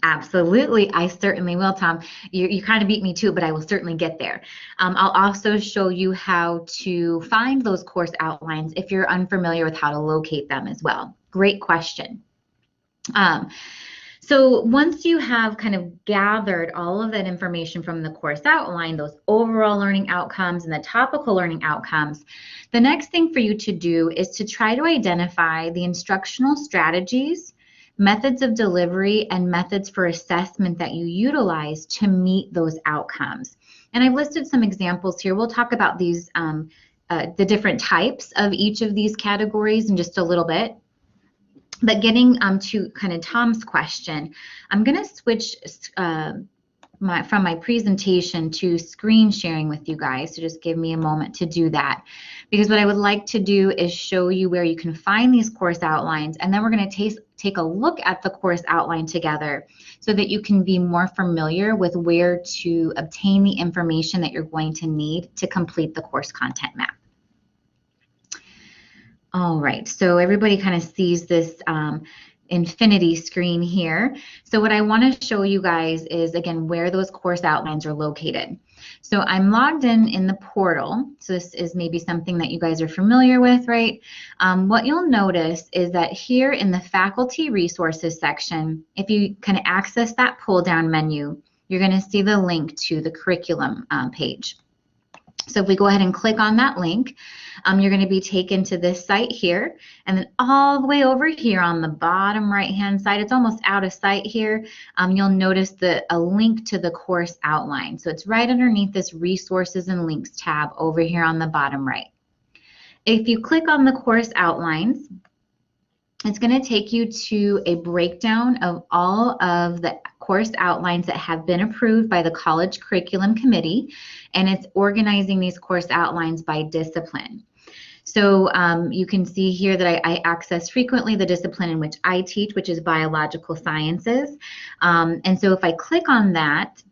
Absolutely, I certainly will, Tom. You kind of beat me too, but I will certainly get there. I'll also show you how to find those course outlines if you're unfamiliar with how to locate them as well. Great question. So once you have kind of gathered all of that information from the course outline, those overall learning outcomes and the topical learning outcomes, the next thing for you to do is to try to identify the instructional strategies, methods of delivery, and methods for assessment that you utilize to meet those outcomes. And I've listed some examples here. We'll talk about these, the different types of each of these categories in just a little bit. But getting to kind of Tom's question, I'm going to switch from my presentation to screen sharing with you guys. So just give me a moment to do that. Because what I would like to do is show you where you can find these course outlines. And then we're going to take a look at the course outline together so that you can be more familiar with where to obtain the information that you're going to need to complete the course content map. All right, so everybody kind of sees this infinity screen here. So what I want to show you guys is, again, where those course outlines are located. So I'm logged in the portal. So this is maybe something that you guys are familiar with, right? What you'll notice is that here in the faculty resources section, if you kind of access that pull down menu, you're going to see the link to the curriculum page. So if we go ahead and click on that link, you're going to be taken to this site here, and then all the way over here on the bottom right-hand side, it's almost out of sight here, you'll notice a link to the course outline. So it's right underneath this Resources and Links tab over here on the bottom right. If you click on the course outlines, it's going to take you to a breakdown of all of the course outlines that have been approved by the College Curriculum Committee, and it's organizing these course outlines by discipline. So you can see here that I access frequently the discipline in which I teach, which is biological sciences. And so if I click on that,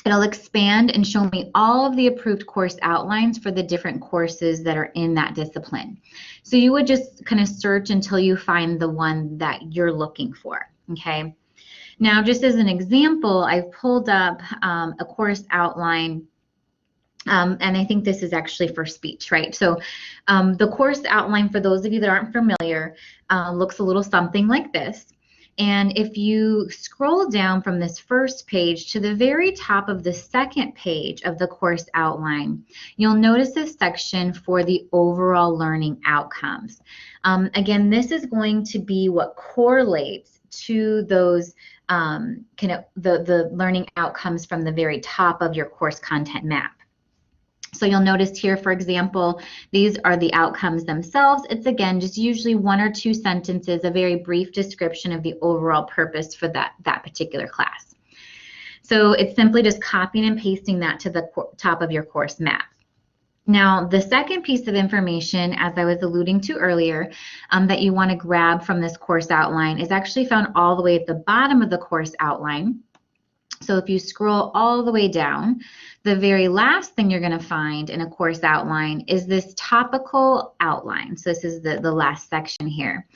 it'll expand and show me all of the approved course outlines for the different courses that are in that discipline. So you would just kind of search until you find the one that you're looking for, okay? Now, just as an example, I've pulled up a course outline, and I think this is actually for speech, right? So the course outline, for those of you that aren't familiar, looks a little something like this. And if you scroll down from this first page to the very top of the second page of the course outline, you'll notice this section for the overall learning outcomes. Again, this is going to be what correlates to those the learning outcomes from the very top of your course content map. So you'll notice here, for example, these are the outcomes themselves. It's again just usually 1 or 2 sentences, a very brief description of the overall purpose for that particular class. So it's simply just copying and pasting that to the top of your course map. Now, the second piece of information, as I was alluding to earlier, that you want to grab from this course outline is actually found all the way at the bottom of the course outline. So if you scroll all the way down, the very last thing you're going to find in a course outline is this topical outline. So this is the last section here.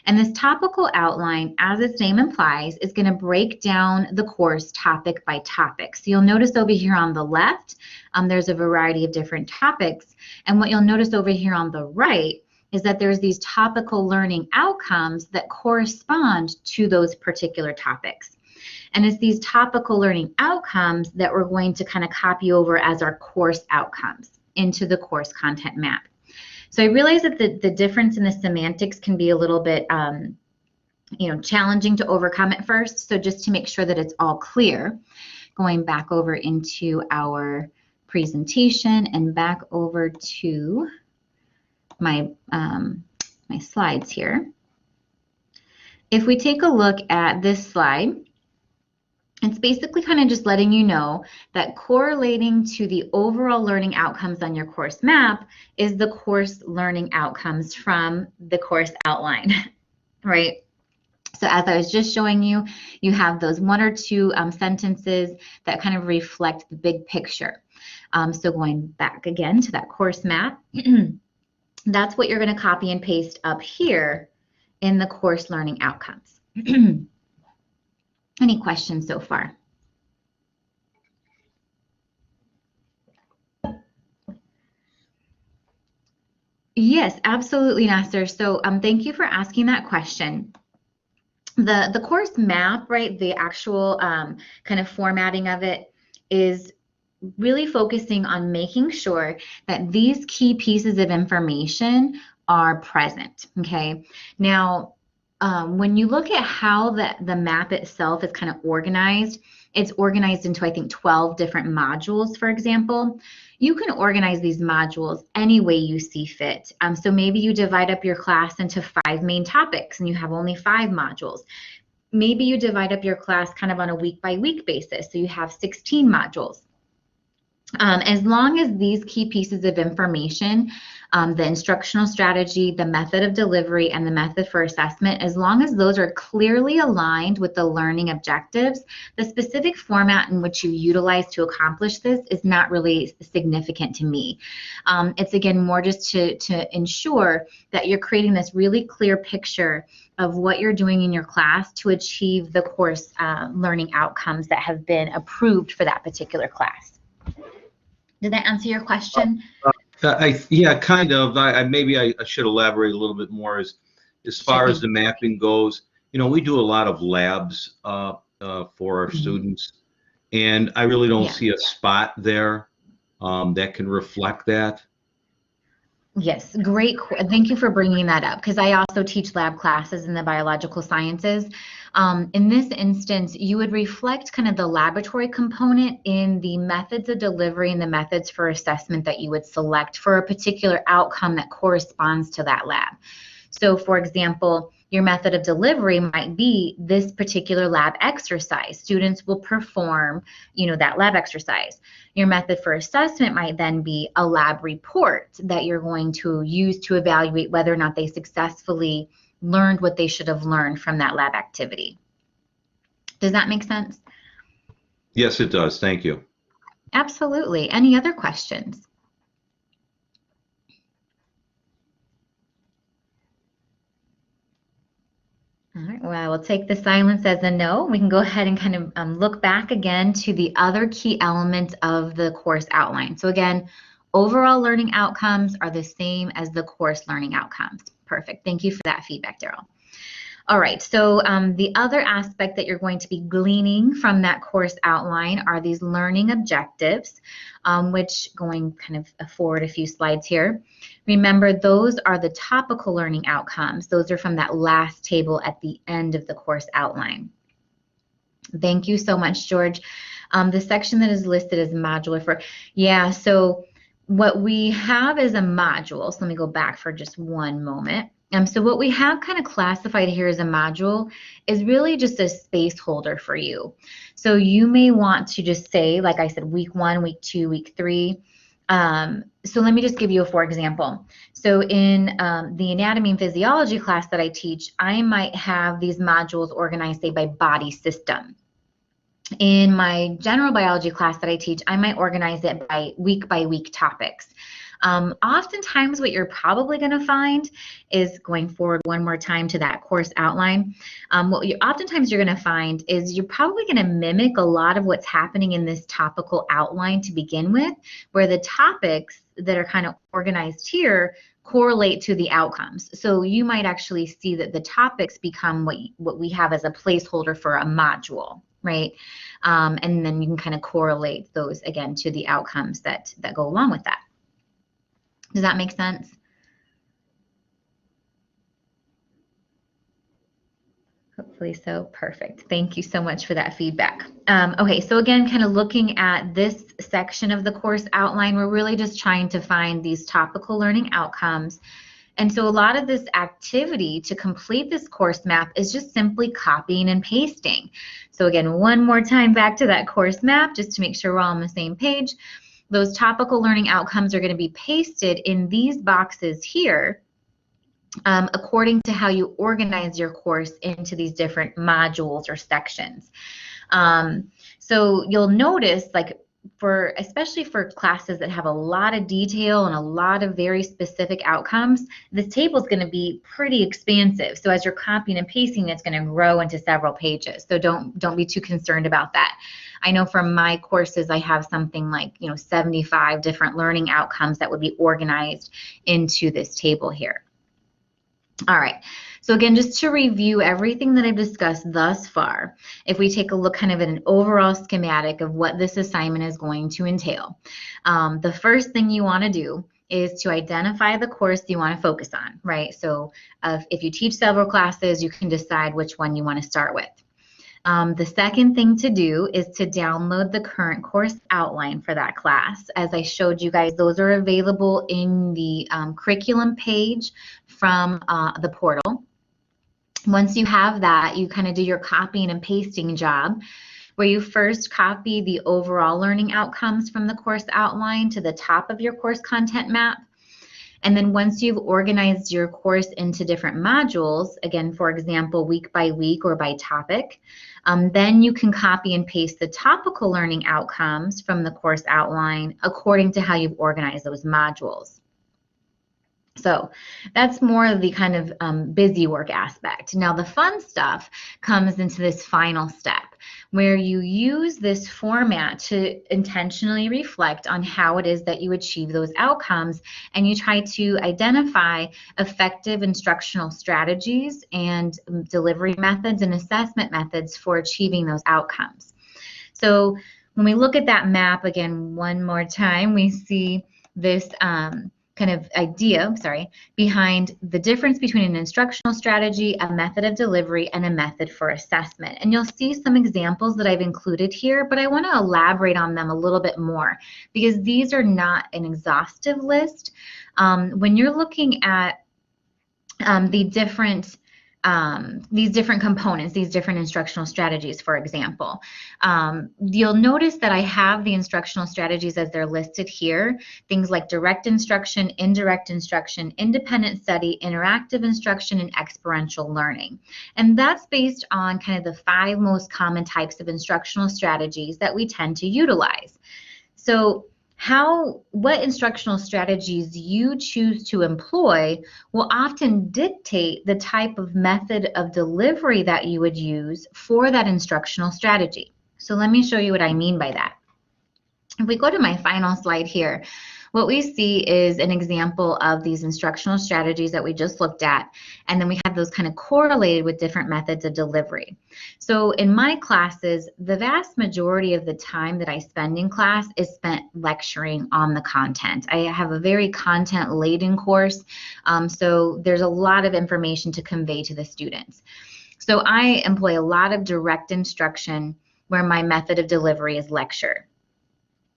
And this topical outline, as its name implies, is going to break down the course topic by topic. So you'll notice over here on the left, there's a variety of different topics. And what you'll notice over here on the right is that there's these topical learning outcomes that correspond to those particular topics. And it's these topical learning outcomes that we're going to kind of copy over as our course outcomes into the course content map. So I realize that the difference in the semantics can be a little bit challenging to overcome at first. So just to make sure that it's all clear, going back over into our presentation and back over to my, my slides here. If we take a look at this slide, it's basically kind of just letting you know that correlating to the overall learning outcomes on your course map is the course learning outcomes from the course outline, right? So as I was just showing you, you have those 1 or 2 sentences that kind of reflect the big picture. So going back again to that course map, that's what you're going to copy and paste up here in the course learning outcomes. Any questions so far? Yes, absolutely, Nasser. So thank you for asking that question. The course map, right, the actual kind of formatting of it is really focusing on making sure that these key pieces of information are present, okay? Now, when you look at how the map itself is kind of organized, it's organized into, I think, 12 different modules, for example. You can organize these modules any way you see fit. So maybe you divide up your class into 5 main topics and you have only 5 modules. Maybe you divide up your class kind of on a week-by-week basis, so you have 16 modules. As long as these key pieces of information, the instructional strategy, the method of delivery, and the method for assessment, as long as those are clearly aligned with the learning objectives, the specific format in which you utilize to accomplish this is not really significant to me. It's again more just to ensure that you're creating this really clear picture of what you're doing in your class to achieve the course learning outcomes that have been approved for that particular class. Did that answer your question? Yeah, kind of. Maybe I should elaborate a little bit more as far as the mapping goes. You know, we do a lot of labs for our students, and I really don't see a spot there that can reflect that. Yes, great. Thank you for bringing that up, because I also teach lab classes in the biological sciences. In this instance, you would reflect kind of the laboratory component in the methods of delivery and the methods for assessment that you would select for a particular outcome that corresponds to that lab. So for example, your method of delivery might be this particular lab exercise. Students will perform, that lab exercise. Your method for assessment might then be a lab report that you're going to use to evaluate whether or not they successfully learned what they should have learned from that lab activity. Does that make sense? Yes, it does. Thank you. Absolutely. Any other questions? All right, well, I will take the silence as a no. We can go ahead and kind of look back again to the other key elements of the course outline. So again, overall learning outcomes are the same as the course learning outcomes. Perfect. Thank you for that feedback, Daryl. All right, so the other aspect that you're going to be gleaning from that course outline are these learning objectives, which, going kind of forward a few slides here, Remember, those are the topical learning outcomes. Those are from that last table at the end of the course outline. Thank you so much, George. The section that is listed as modular for, yeah, so what we have is a module. So let me go back for just one moment. So what we have kind of classified here as a module is really just a space holder for you. So you may want to just say, like I said, week 1, week 2, week 3. So let me just give you a for example. So in the anatomy and physiology class that I teach, I might have these modules organized, say, by body system. In my general biology class that I teach, I might organize it by week topics. Oftentimes what you're probably going to find is, going forward one more time to that course outline, oftentimes you're going to find is you're probably going to mimic a lot of what's happening in this topical outline to begin with, where the topics that are kind of organized here correlate to the outcomes. So you might actually see that the topics become what we have as a placeholder for a module, right? And then you can kind of correlate those again to the outcomes that go along with that. Does that make sense? Hopefully so. Perfect. Thank you so much for that feedback. Okay, so again, kind of looking at this section of the course outline, we're really just trying to find these topical learning outcomes. And so a lot of this activity to complete this course map is just simply copying and pasting. So again, one more time back to that course map, just to make sure we're all on the same page. Those topical learning outcomes are going to be pasted in these boxes here, according to how you organize your course into these different modules or sections. So you'll notice, like, especially for classes that have a lot of detail and a lot of very specific outcomes, this table is going to be pretty expansive. So as you're copying and pasting, it's going to grow into several pages. So don't be too concerned about that. I know from my courses, I have something like 75 different learning outcomes that would be organized into this table here. All right, so again, just to review everything that I've discussed thus far, if we take a look kind of at an overall schematic of what this assignment is going to entail, the first thing you want to do is to identify the course you want to focus on, right? So if you teach several classes, you can decide which one you want to start with. The second thing to do is to download the current course outline for that class. As I showed you guys, those are available in the curriculum page from the portal. Once you have that, you kind of do your copying and pasting job, where you first copy the overall learning outcomes from the course outline to the top of your course content map. And then once you've organized your course into different modules, again, for example, week by week or by topic, then you can copy and paste the topical learning outcomes from the course outline according to how you've organized those modules. So that's more of the kind of busy work aspect. Now the fun stuff comes into this final step, where you use this format to intentionally reflect on how it is that you achieve those outcomes, and you try to identify effective instructional strategies and delivery methods and assessment methods for achieving those outcomes. So when we look at that map again one more time, we see this kind of idea, behind the difference between an instructional strategy, a method of delivery, and a method for assessment. And you'll see some examples that I've included here, but I want to elaborate on them a little bit more, because these are not an exhaustive list. When you're looking at these different components, these different instructional strategies, for example, you'll notice that I have the instructional strategies as they're listed here. Things like direct instruction, indirect instruction, independent study, interactive instruction, and experiential learning. And that's based on kind of the 5 most common types of instructional strategies that we tend to utilize. So what instructional strategies you choose to employ will often dictate the type of method of delivery that you would use for that instructional strategy. So let me show you what I mean by that. If we go to my final slide here, what we see is an example of these instructional strategies that we just looked at, and then we have those kind of correlated with different methods of delivery. So in my classes, the vast majority of the time that I spend in class is spent lecturing on the content. I have a very content-laden course, so there's a lot of information to convey to the students. So I employ a lot of direct instruction where my method of delivery is lecture.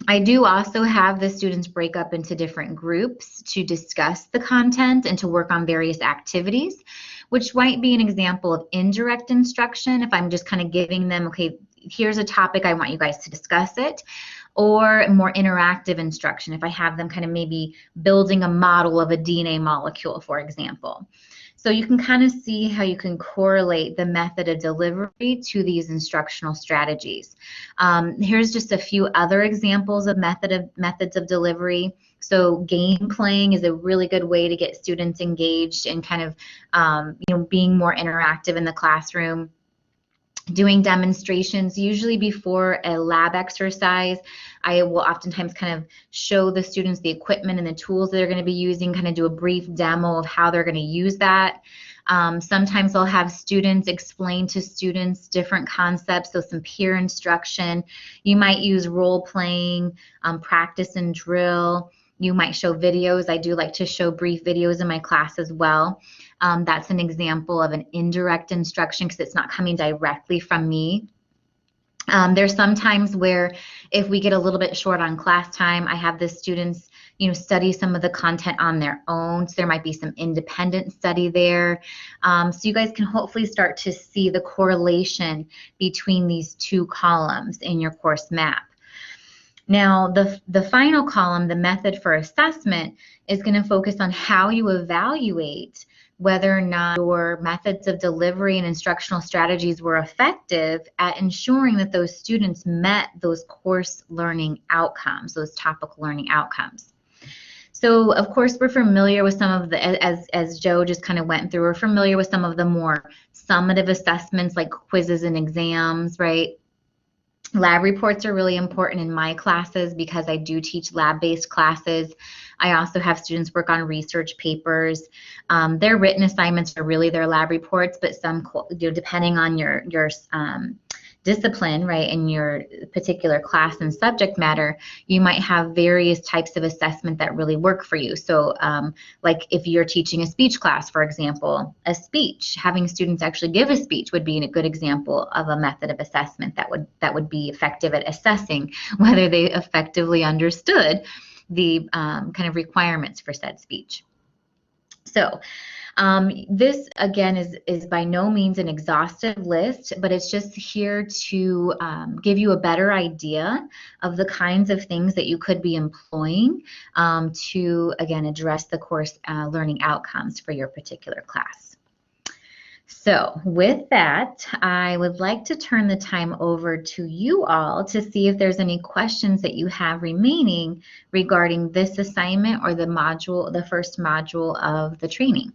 I do also have the students break up into different groups to discuss the content and to work on various activities, which might be an example of indirect instruction if I'm just kind of giving them, okay, here's a topic, I want you guys to discuss it, or more interactive instruction if I have them kind of maybe building a model of a DNA molecule, for example. So you can kind of see how you can correlate the method of delivery to these instructional strategies. Here's just a few other examples of methods of delivery. So game playing is a really good way to get students engaged and kind of being more interactive in the classroom. Doing demonstrations, usually before a lab exercise, I will oftentimes kind of show the students the equipment and the tools they're going to be using, kind of do a brief demo of how they're going to use that. Sometimes I'll have students explain to students different concepts, so some peer instruction. You might use role playing, practice and drill. You might show videos. I do like to show brief videos in my class as well. That's an example of an indirect instruction because it's not coming directly from me. There's some times where if we get a little bit short on class time, I have the students, study some of the content on their own. So there might be some independent study there. So you guys can hopefully start to see the correlation between these two columns in your course map. Now, the final column, the method for assessment, is going to focus on how you evaluate whether or not your methods of delivery and instructional strategies were effective at ensuring that those students met those course learning outcomes, those topic learning outcomes. So, of course, we're familiar with some of the, as Joe just kind of went through, we're familiar with some of the more summative assessments like quizzes and exams, right? Lab reports are really important in my classes because I do teach lab-based classes. I also have students work on research papers. Their written assignments are really their lab reports, but some, depending on your discipline, right, in your particular class and subject matter, you might have various types of assessment that really work for you. So like if you're teaching a speech class, for example, having students actually give a speech would be a good example of a method of assessment that would be effective at assessing whether they effectively understood the kind of requirements for said speech. So this, again, is by no means an exhaustive list, but it's just here to give you a better idea of the kinds of things that you could be employing to, again, address the course learning outcomes for your particular class. So with that, I would like to turn the time over to you all to see if there's any questions that you have remaining regarding this assignment or the first module of the training.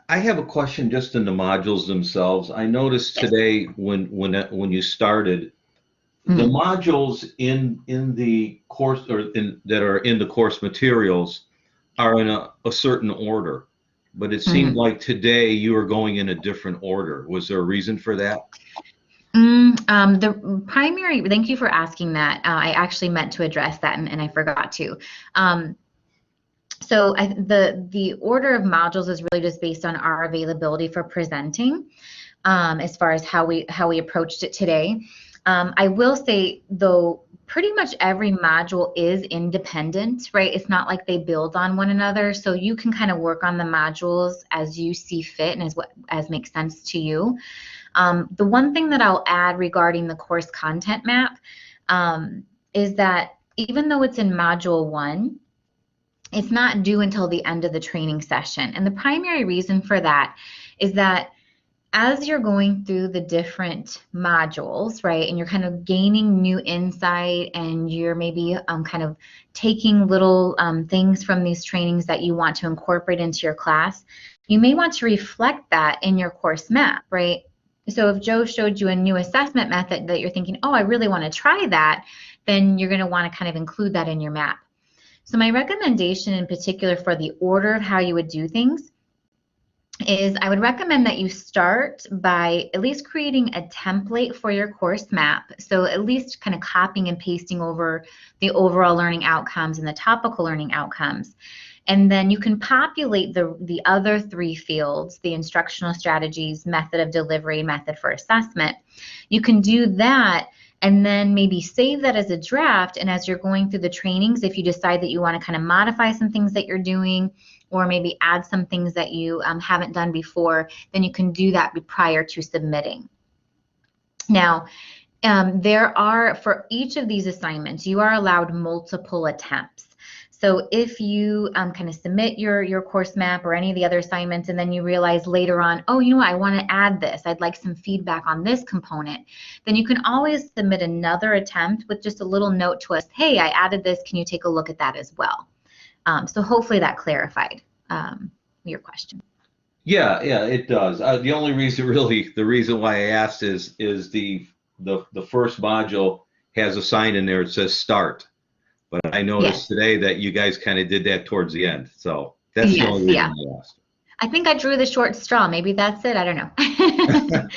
I have a question just in the modules themselves. I noticed today when you started, the modules in the course that are in the course materials are in a certain order, but it seemed like today you were going in a different order. Was there a reason for that? The primary, thank you for asking that. I actually meant to address that and I forgot to. So the order of modules is really just based on our availability for presenting, as far as how we approached it today. I will say, though, pretty much every module is independent, right? It's not like they build on one another, so you can kind of work on the modules as you see fit and as makes sense to you. The one thing that I'll add regarding the course content map is that even though it's in module 1, it's not due until the end of the training session. And the primary reason for that is that as you're going through the different modules, right, and you're kind of gaining new insight and you're maybe kind of taking little things from these trainings that you want to incorporate into your class, you may want to reflect that in your course map, right? So if Joe showed you a new assessment method that you're thinking, oh, I really want to try that, then you're going to want to kind of include that in your map. So my recommendation in particular for the order of how you would do things is I would recommend that you start by at least creating a template for your course map. So at least kind of copying and pasting over the overall learning outcomes and the topical learning outcomes. And then you can populate the other 3 fields, the instructional strategies, method of delivery, method for assessment. You can do that and then maybe save that as a draft. And as you're going through the trainings, if you decide that you want to kind of modify some things that you're doing, or maybe add some things that you haven't done before, then you can do that prior to submitting. Now, there are, for each of these assignments, you are allowed multiple attempts. So if you kind of submit your course map or any of the other assignments, and then you realize later on, oh, you know, I want to add this, I'd like some feedback on this component, then you can always submit another attempt with just a little note to us, hey, I added this, can you take a look at that as well? So hopefully that clarified your question. Yeah, it does. The only reason, really, the reason why I asked is the first module has a sign in there that says start, but I noticed today that you guys kind of did that towards the end, so that's the only reason I asked. I think I drew the short straw. Maybe that's it. I don't know.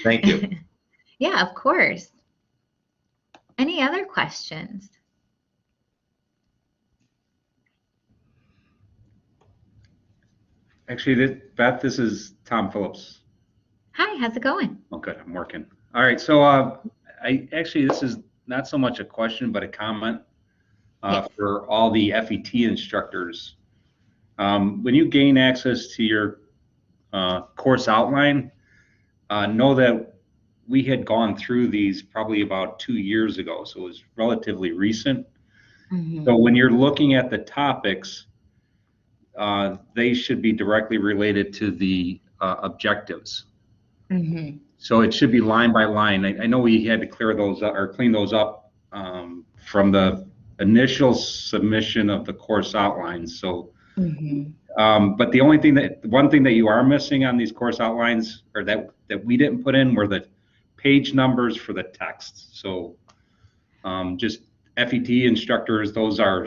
Thank you. Yeah, of course. Any other questions? Actually, Beth, this is Tom Phillips. Hi, how's it going? Oh, good. I'm working. All right. So this is not so much a question, but a comment for all the FET instructors. When you gain access to your course outline, know that we had gone through these probably about 2 years ago, so it was relatively recent. Mm-hmm. So when you're looking at the topics, they should be directly related to the objectives. Mm-hmm. So it should be line by line. I know we had to clear those up or clean those up from the initial submission of the course outlines. So, but the one thing that you are missing on these course outlines, or that we didn't put in, were the page numbers for the text. So, just FET instructors, those are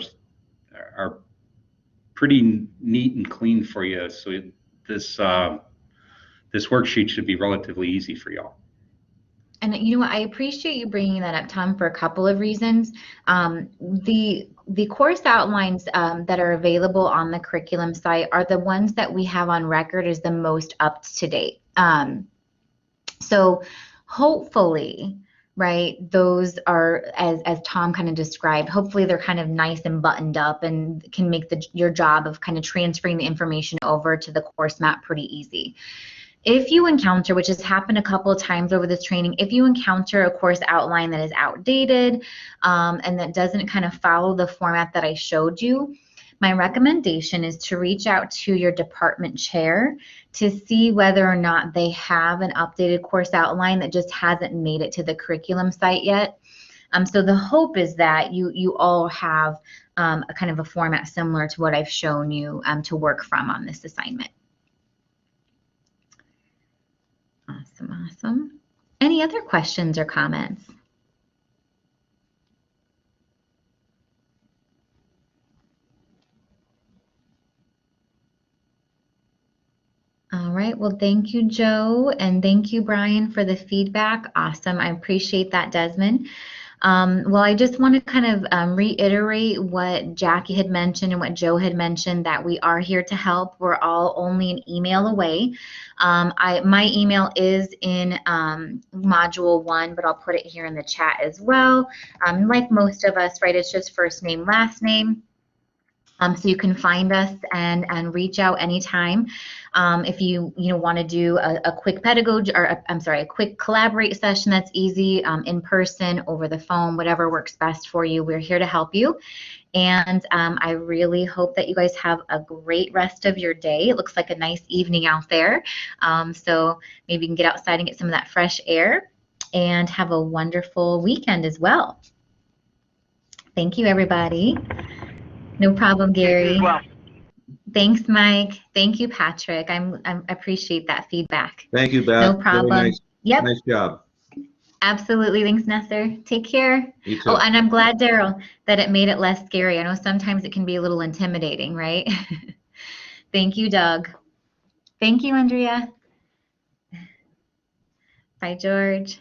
pretty neat and clean for you. So this worksheet should be relatively easy for y'all. And you know what, I appreciate you bringing that up, Tom, for a couple of reasons. The course outlines that are available on the curriculum site are the ones that we have on record as the most up to date. So hopefully, right, those are, as Tom kind of described, hopefully they're kind of nice and buttoned up and can make your job of kind of transferring the information over to the course map pretty easy. If you encounter, which has happened a couple of times over this training, if you encounter a course outline that is outdated and that doesn't kind of follow the format that I showed you, my recommendation is to reach out to your department chair to see whether or not they have an updated course outline that just hasn't made it to the curriculum site yet. So the hope is that you all have a kind of a format similar to what I've shown you to work from on this assignment. Awesome. Any other questions or comments? All right, well, thank you, Joe, and thank you, Brian, for the feedback. Awesome, I appreciate that, Desmond. Well, I just want to kind of reiterate what Jackie had mentioned and what Joe had mentioned, that we are here to help. We're all only an email away. My email is in module 1, but I'll put it here in the chat as well. Like most of us, right, it's just first name, last name. So you can find us and reach out anytime. If you want to do a quick pedagogy, or a quick collaborate session that's easy, in person, over the phone, whatever works best for you, we're here to help you. And I really hope that you guys have a great rest of your day. It looks like a nice evening out there. So maybe you can get outside and get some of that fresh air, and have a wonderful weekend as well. Thank you, everybody. No problem, Gary. Thanks, Mike. Thank you, Patrick. I appreciate that feedback. Thank you, Beth. No Very problem. nice. Yep, Nice job. absolutely. Thanks, Nestor. Take care. You too. Oh, and I'm glad, Daryl, that it made it less scary. I know sometimes it can be a little intimidating, right? Thank you, Doug. Thank you, Andrea. Bye, George.